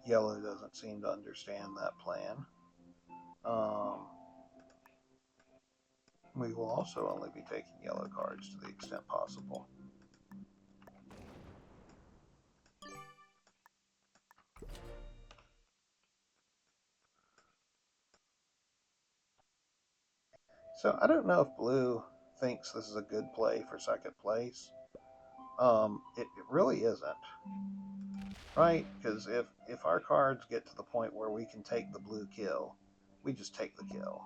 Yellow doesn't seem to understand that plan. We will also only be taking yellow cards to the extent possible. So I don't know if blue thinks this is a good play for second place. It really isn't, right? Because if our cards get to the point where we can take the blue kill, we just take the kill.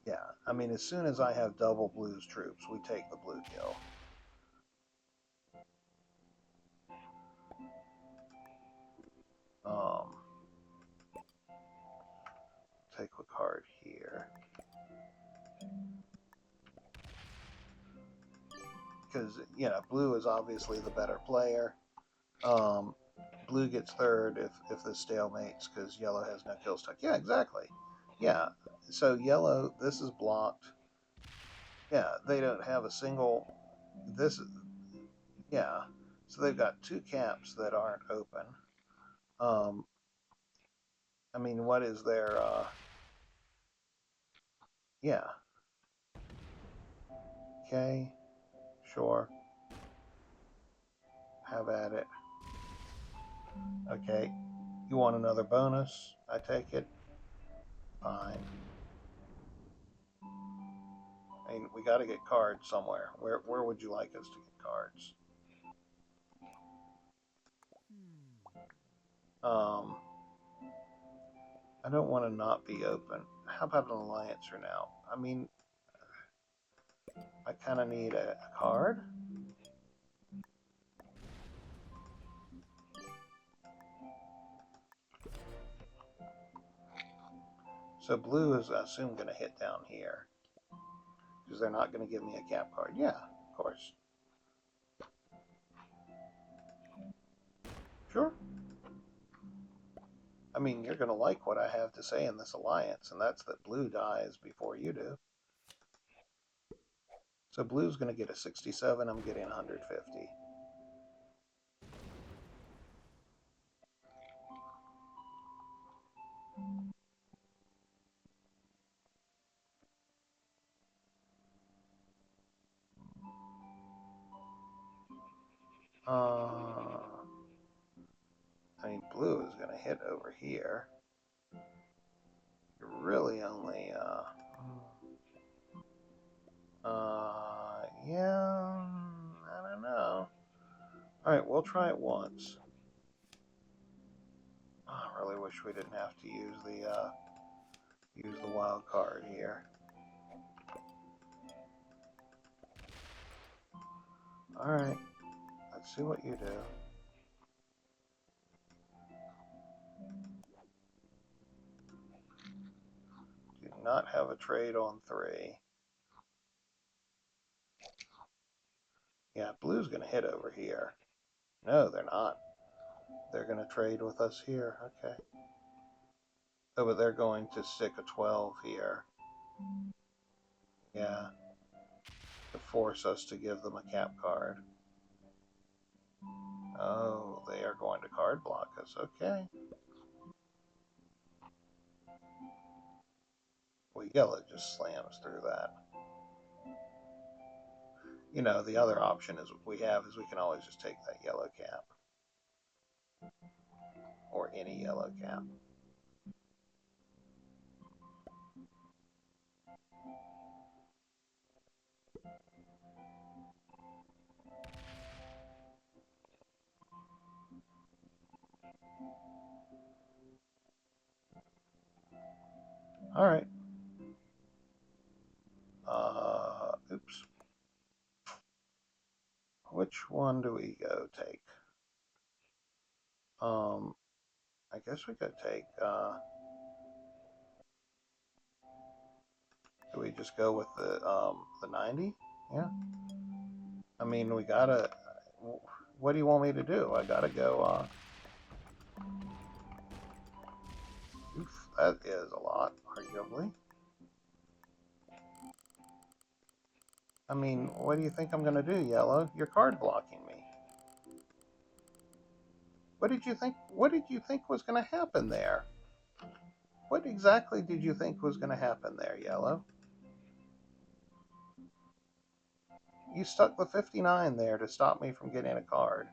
Yeah, I mean, as soon as I have double blue's troops, we take the blue kill. Take a card here. Because, blue is obviously the better player. Blue gets third if this stalemates because yellow has no kill stuck. Yeah, exactly. Yeah, so yellow, this is blocked. Yeah, they don't have a single. This, yeah. So they've got 2 caps that aren't open. I mean, what is their? Yeah. Okay. Sure. Have at it. Okay. You want another bonus? I take it. Fine. I mean, we got to get cards somewhere. Where would you like us to get cards? I don't want to not be open. How about an alliance for now? I mean, I kind of need a card. So blue is, I assume, going to hit down here. Because they're not going to give me a cap card. Yeah, of course. Sure. I mean, you're going to like what I have to say in this alliance, and that's that blue dies before you do. So blue's going to get a 67, I'm getting 150. I mean, blue is going to hit over here. You're really only, yeah, I don't know. Alright, we'll try it once. Oh, I really wish we didn't have to use the wild card here. Alright, let's see what you do. Do not have a trade on 3. Yeah, blue's going to hit over here. No, they're not. They're going to trade with us here. Okay. Oh, but they're going to stick a 12 here. Yeah. To force us to give them a cap card. Oh, they are going to card block us. Okay. Well, yellow just slams through that. You know, the other option is we can always just take that yellow cap. Or any yellow cap. Alright. Oops. Which one do we go take? I guess we could take, do we just go with the 90? Yeah. I mean, we gotta, what do you want me to do? I gotta go, oof, that is a lot, arguably. I mean, what do you think I'm gonna do, yellow? You're card blocking me. What did you think was gonna happen there? What exactly did you think was gonna happen there, yellow? You stuck the 59 there to stop me from getting a card.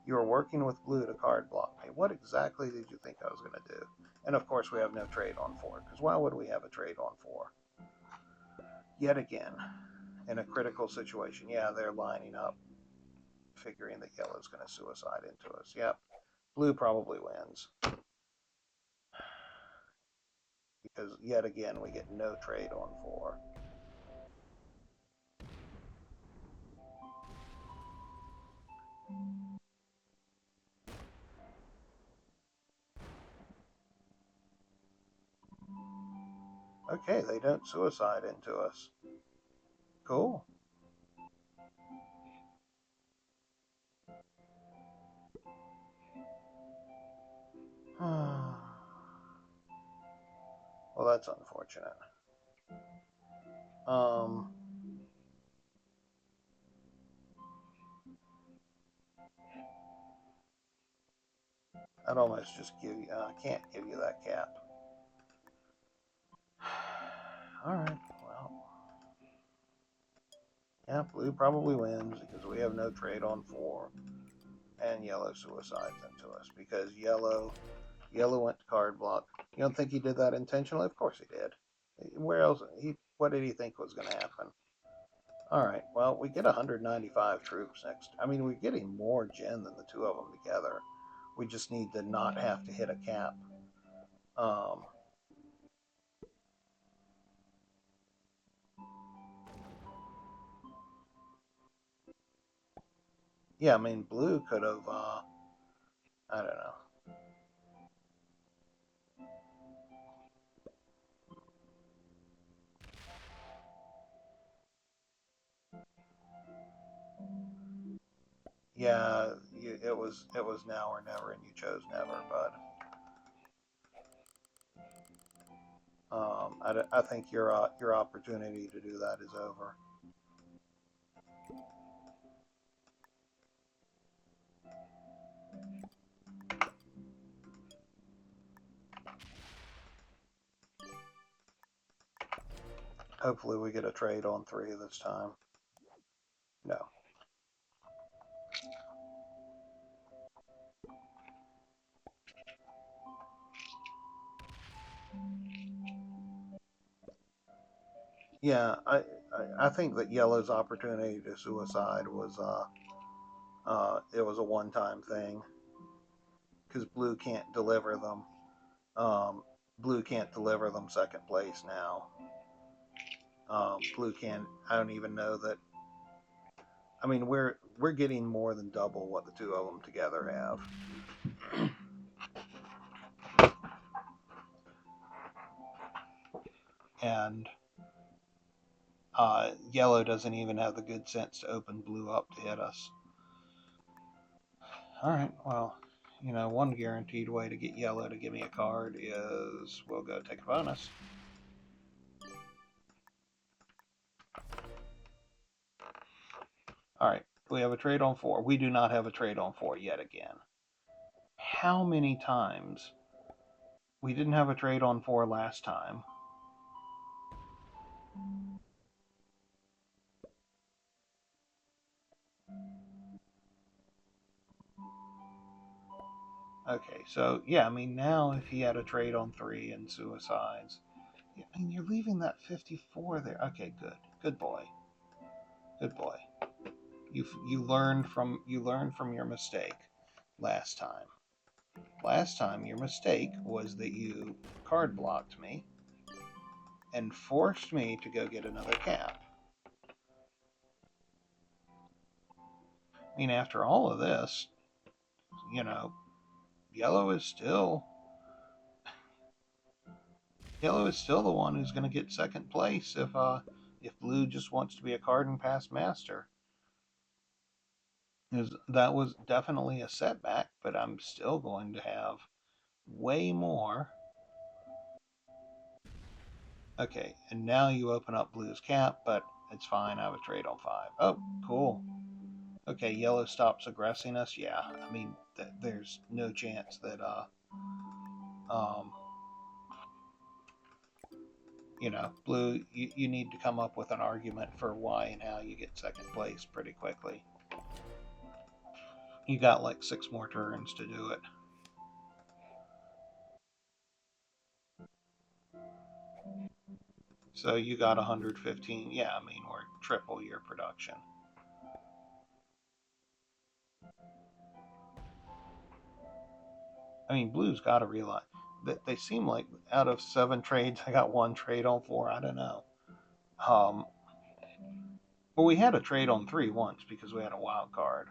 You were working with blue to card block me. What exactly did you think I was going to do? And of course we have no trade on 4, because why would we have a trade on 4? Yet again, in a critical situation. Yeah, they're lining up, figuring that yellow's going to suicide into us. Yep, blue probably wins. Because yet again, we get no trade on 4. Okay, they don't suicide into us. Cool. Well, that's unfortunate. Um, I'd almost just give you, I can't give you that cap. Alright, well. Yeah, blue probably wins because we have no trade on 4. And yellow suicides into us because yellow went to card block. You don't think he did that intentionally? Of course he did. Where else? What did he think was going to happen? Alright, well, we get 195 troops next. I mean, we're getting more gen than the two of them together. We just need to not have to hit a cap. Yeah, I mean, blue could have, I don't know. Yeah, it was now or never, and you chose never, bud. I think your opportunity to do that is over. Hopefully we get a trade on 3 this time. No. Yeah, I think that yellow's opportunity to suicide was it was a one-time thing because blue can't deliver them. Blue can't deliver them second place now. Blue can't. I don't even know that. I mean, we're getting more than double what the two of them together have. And Yellow doesn't even have the good sense to open blue up to hit us. Alright, well, one guaranteed way to get yellow to give me a card is we'll go take a bonus. Alright, we have a trade on 4. We do not have a trade on 4 yet again. How many times? We didn't have a trade on 4 last time. Okay, so yeah, I mean, now if he had a trade on 3 and suicides, I mean, you're leaving that 54 there. Okay, good, good boy, good boy. You learned from your mistake last time. Last time your mistake was that you card blocked me and forced me to go get another cap. I mean, after all of this, yellow is still the one who's going to get second place if blue just wants to be a card and pass master. That was definitely a setback, but I'm still going to have way more. Okay, and now you open up blue's cap, but it's fine. I have a trade on 5. Oh, cool. Okay, yellow stops aggressing us. Yeah, I mean, there's no chance that um, blue, you need to come up with an argument for why and how you get second place pretty quickly. You got like 6 more turns to do it. So you got 115. Yeah, I mean, we're triple your production. I mean, blue's got to realize that they seem like out of 7 trades, I got 1 trade on 4. I don't know. Well, we had a trade on 3 once because we had a wild card,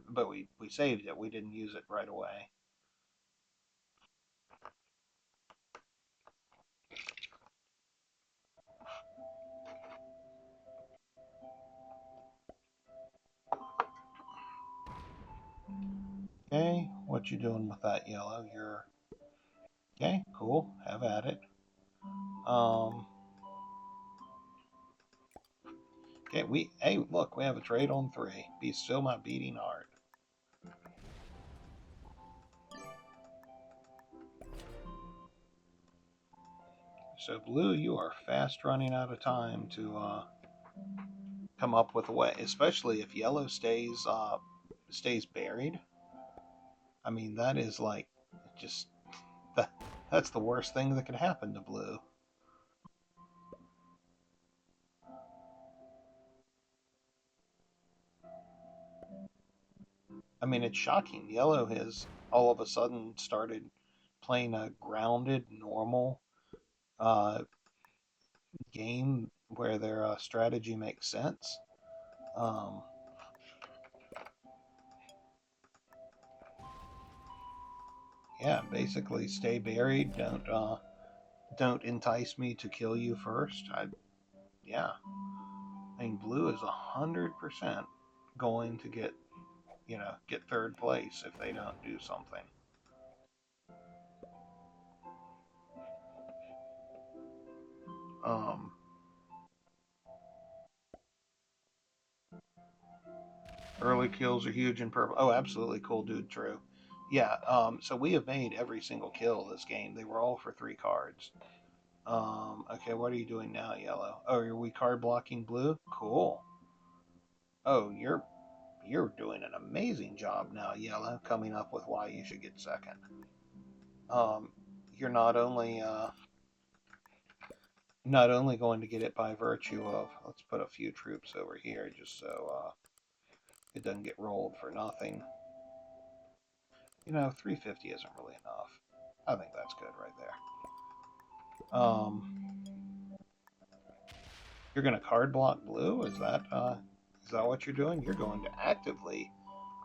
but we saved it. We didn't use it right away. Okay, what you doing with that yellow? You're okay. Cool. Have at it. Okay. Hey, look, we have a trade on 3. Be still my beating heart. So blue, you are fast running out of time to come up with a way, especially if yellow stays buried. I mean, that is like just that's the worst thing that could happen to blue. I mean, it's shocking. Yellow has all of a sudden started playing a grounded, normal uh, game where their strategy makes sense. Um, yeah, basically, stay buried. Don't entice me to kill you first. Yeah. I mean, blue is 100% going to get third place if they don't do something. Um, Early kills are huge in purple. Oh, absolutely, cool dude, true. Yeah, so we have made every single kill this game. They were all for 3 cards. Okay, what are you doing now, yellow? Oh, are we card blocking blue? Cool. Oh, you're doing an amazing job now, yellow, coming up with why you should get second. Um, you're not only going to get it by virtue of, let's put a few troops over here just so it doesn't get rolled for nothing. 350 isn't really enough. I think that's good right there. You're going to card block blue? Is that what you're doing? You're going to actively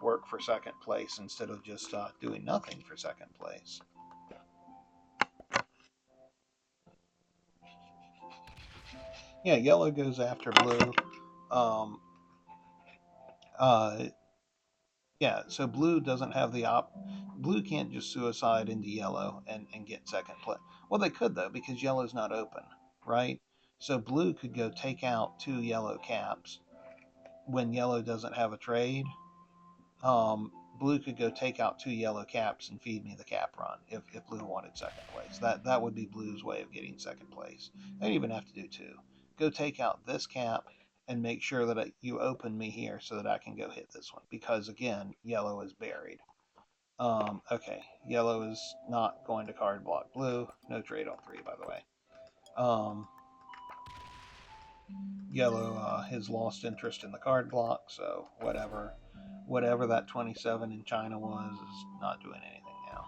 work for second place instead of just doing nothing for second place. Yeah, yellow goes after blue. Um, uh, yeah, so blue doesn't have the op. Blue can't just suicide into yellow and get second place. Well, they could though because yellow's not open, right? So blue could go take out two yellow caps when yellow doesn't have a trade. um, Blue could go take out two yellow caps and feed me the cap run if Blue wanted second place. That would be Blue's way of getting second place. They'd even have to do two. Go take out this cap and make sure that you open me here so that I can go hit this one because again, yellow is buried. Okay, yellow is not going to card block blue. No trade on three, by the way. Um, Yellow has lost interest in the card block, so whatever that 27 in China was is not doing anything now.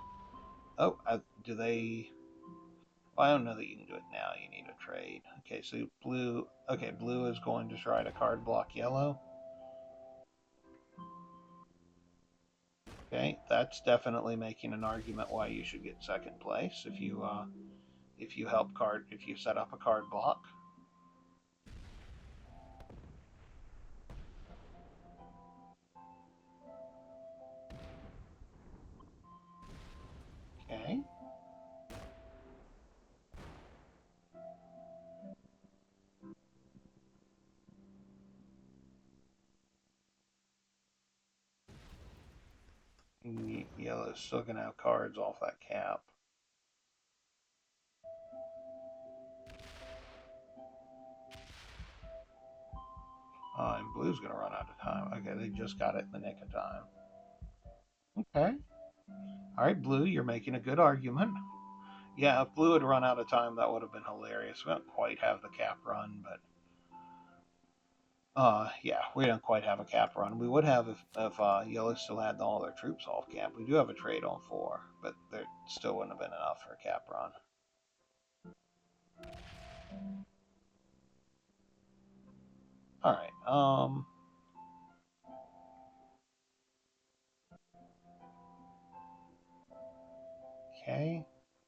Oh, do they? Well, I don't know that you can do it now. You need a trade. Okay, so blue. Okay, blue is going to try to card block yellow. Okay, that's definitely making an argument why you should get second place if you help card if you set up a card block. Okay. Yellow's still gonna have cards off that cap. And blue's going to run out of time. Okay, they just got it in the nick of time. Okay. All right, blue, you're making a good argument. Yeah, if blue had run out of time, that would have been hilarious. We don't quite have the cap run, but yeah, we don't quite have a cap run. We would have if yellow still had all their troops off cap. We do have a trade on four, but there still wouldn't have been enough for a cap run. All right. Okay.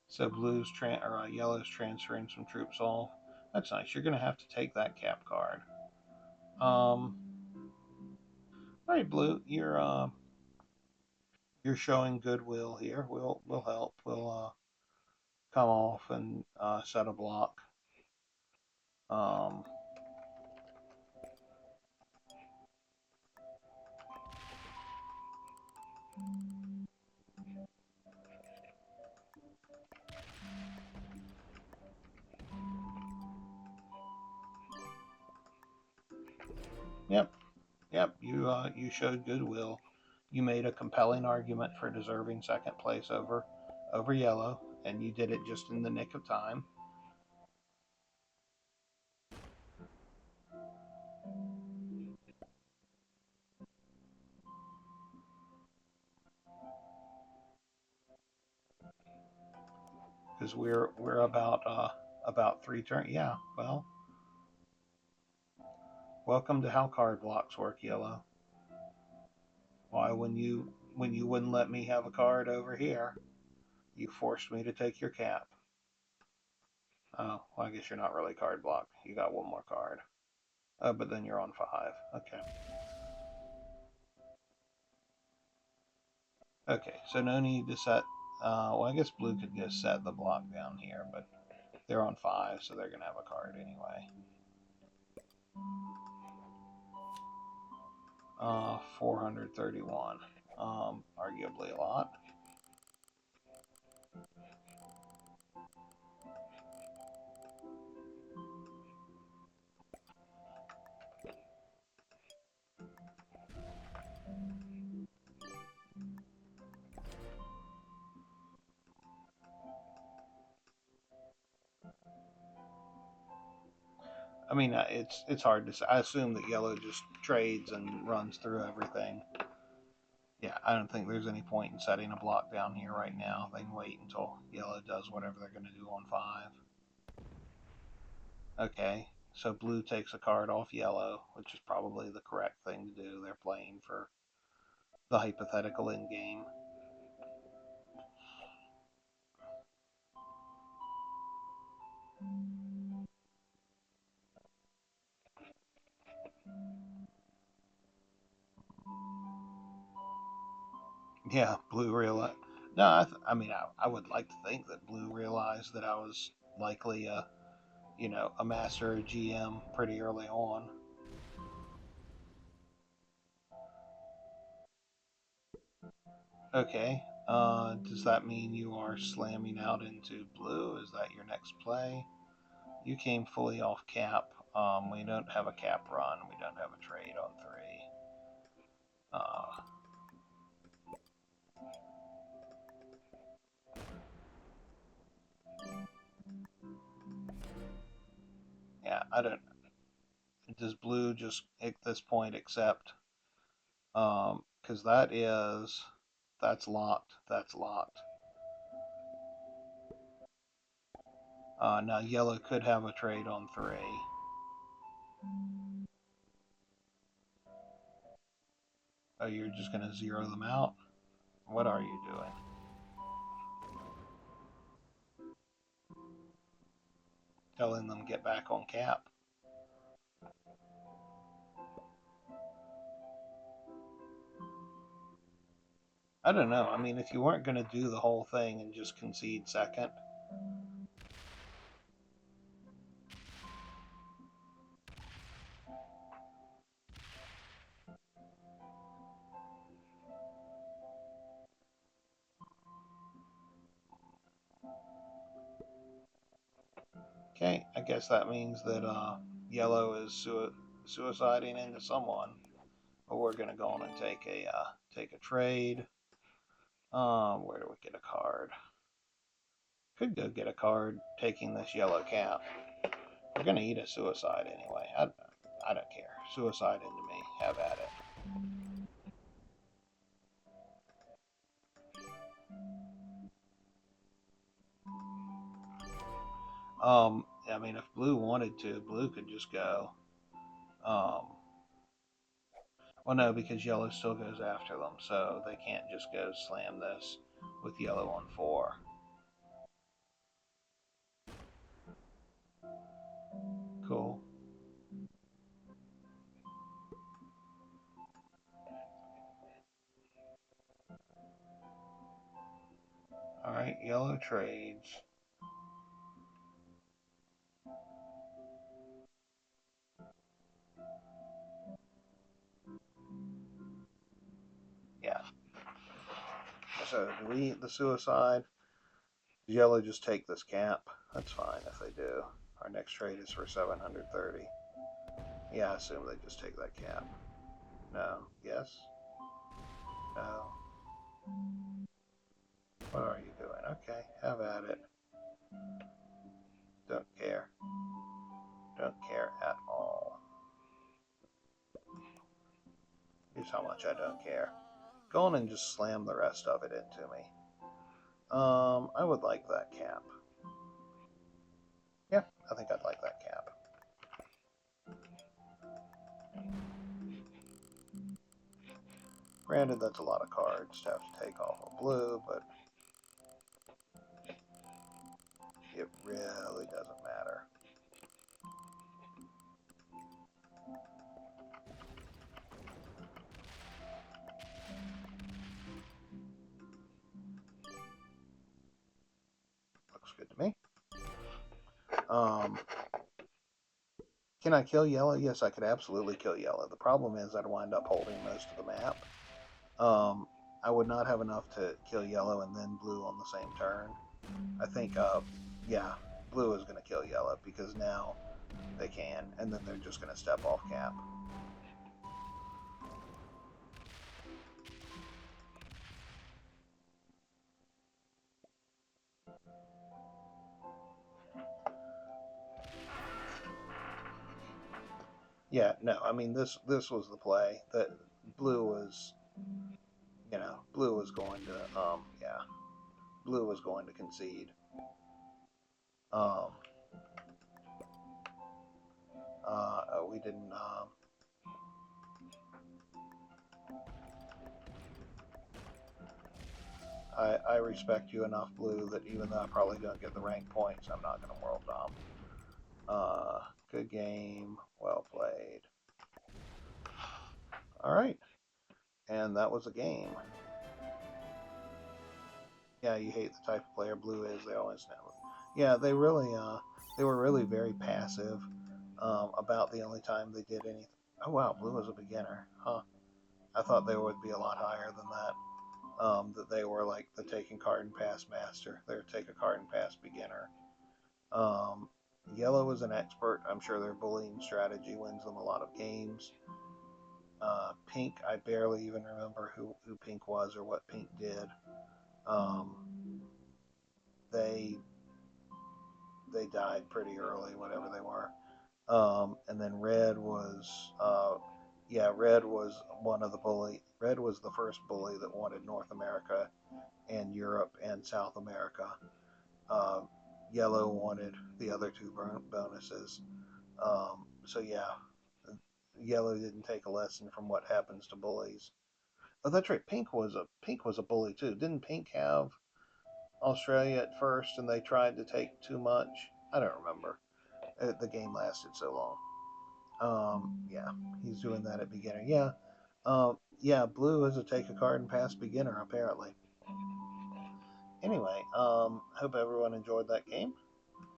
So yellow's transferring some troops off. That's nice. You're going to have to take that cap card. All right, blue. You're showing goodwill here. We'll help. We'll come off and set a block. Um, yep, yep. You showed goodwill. You made a compelling argument for deserving second place over yellow, and you did it just in the nick of time. Because we're about three turns. Yeah. Well, welcome to how card blocks work, yellow. Why when you wouldn't let me have a card over here, you forced me to take your cap. Oh, well, I guess you're not really card blocked. You got one more card. But then you're on five. Okay. Okay, so no need to set. Well, I guess blue could just set the block down here, but they're on five, so they're going to have a card anyway. 431. Arguably a lot. I mean, it's hard to say. I assume that yellow just trades and runs through everything. Yeah, I don't think there's any point in setting a block down here right now. They can wait until yellow does whatever they're going to do on five. Okay, so blue takes a card off yellow, which is probably the correct thing to do. They're playing for the hypothetical end game. Yeah, Blue realized. No, I mean, I would like to think that Blue realized that I was likely a master or GM pretty early on. Okay. Does that mean you are slamming out into Blue? Is that your next play? You came fully off cap. We don't have a cap run. We don't have a trade on 3. Uh, yeah, I don't. Does Blue just at this point accept? Because that's locked. That's locked. Now Yellow could have a trade on 3. Oh, you're just gonna zero them out? What are you doing? Telling them get back on cap? I don't know. I mean, if you weren't gonna do the whole thing and just concede second, okay, I guess that means that Yellow is suiciding into someone. But we're gonna go on and take a trade. Where do we get a card? Could go get a card taking this yellow cap. We're gonna eat a suicide anyway. I don't care. Suicide into me. Have at it. I mean, if Blue wanted to, Blue could just go. Well, no, because Yellow still goes after them, so they can't just go slam this with Yellow on 4. Cool. All right, Yellow trades. Yeah. So do we eat the suicide? Yellow just take this cap. That's fine if they do. Our next trade is for 730. Yeah, I assume they just take that cap. No. Yes? No. What are you doing? Okay, have at it. Don't care. Don't care at all. Here's how much I don't care. Go on and just slam the rest of it into me. I would like that cap. Yeah, I think I'd like that cap. Granted, that's a lot of cards to have to take off of Blue, but it really doesn't matter. Looks good to me. Um, can I kill Yellow? Yes, I could absolutely kill Yellow. The problem is I'd wind up holding most of the map. Um, I would not have enough to kill Yellow and then Blue on the same turn. I think, yeah, Blue is going to kill Yellow because now they can, and then they're just going to step off cap. Yeah, no, I mean this was the play that Blue was, Blue was going to, yeah, Blue was going to concede. Um, we didn't. I respect you enough, Blue, that even though I probably don't get the rank points, I'm not going to world dom. Good game, well played. All right, and that was a game. Yeah, you hate the type of player blue is. They always know. Yeah, they were really very passive. About the only time they did anything. Oh wow, blue was a beginner, huh? I thought they would be a lot higher than that. That they were like the take a card and pass master. They're take a card and pass beginner. Um, Yellow is an expert. I'm sure their bullying strategy wins them a lot of games. Pink, I barely even remember who Pink was or what Pink did. Um, they they died pretty early, whatever they were. And then Red was one of the bully. Red was the first bully that wanted North America and Europe and South America. Uh, Yellow wanted the other two bonuses. So yeah, Yellow didn't take a lesson from what happens to bullies. Oh, that's right. Pink was a bully too. Didn't Pink have Australia at first, and they tried to take too much? I don't remember. The game lasted so long. Yeah, he's doing that at beginner. Yeah, yeah. Blue is a take a card and pass beginner apparently. Anyway, hope everyone enjoyed that game.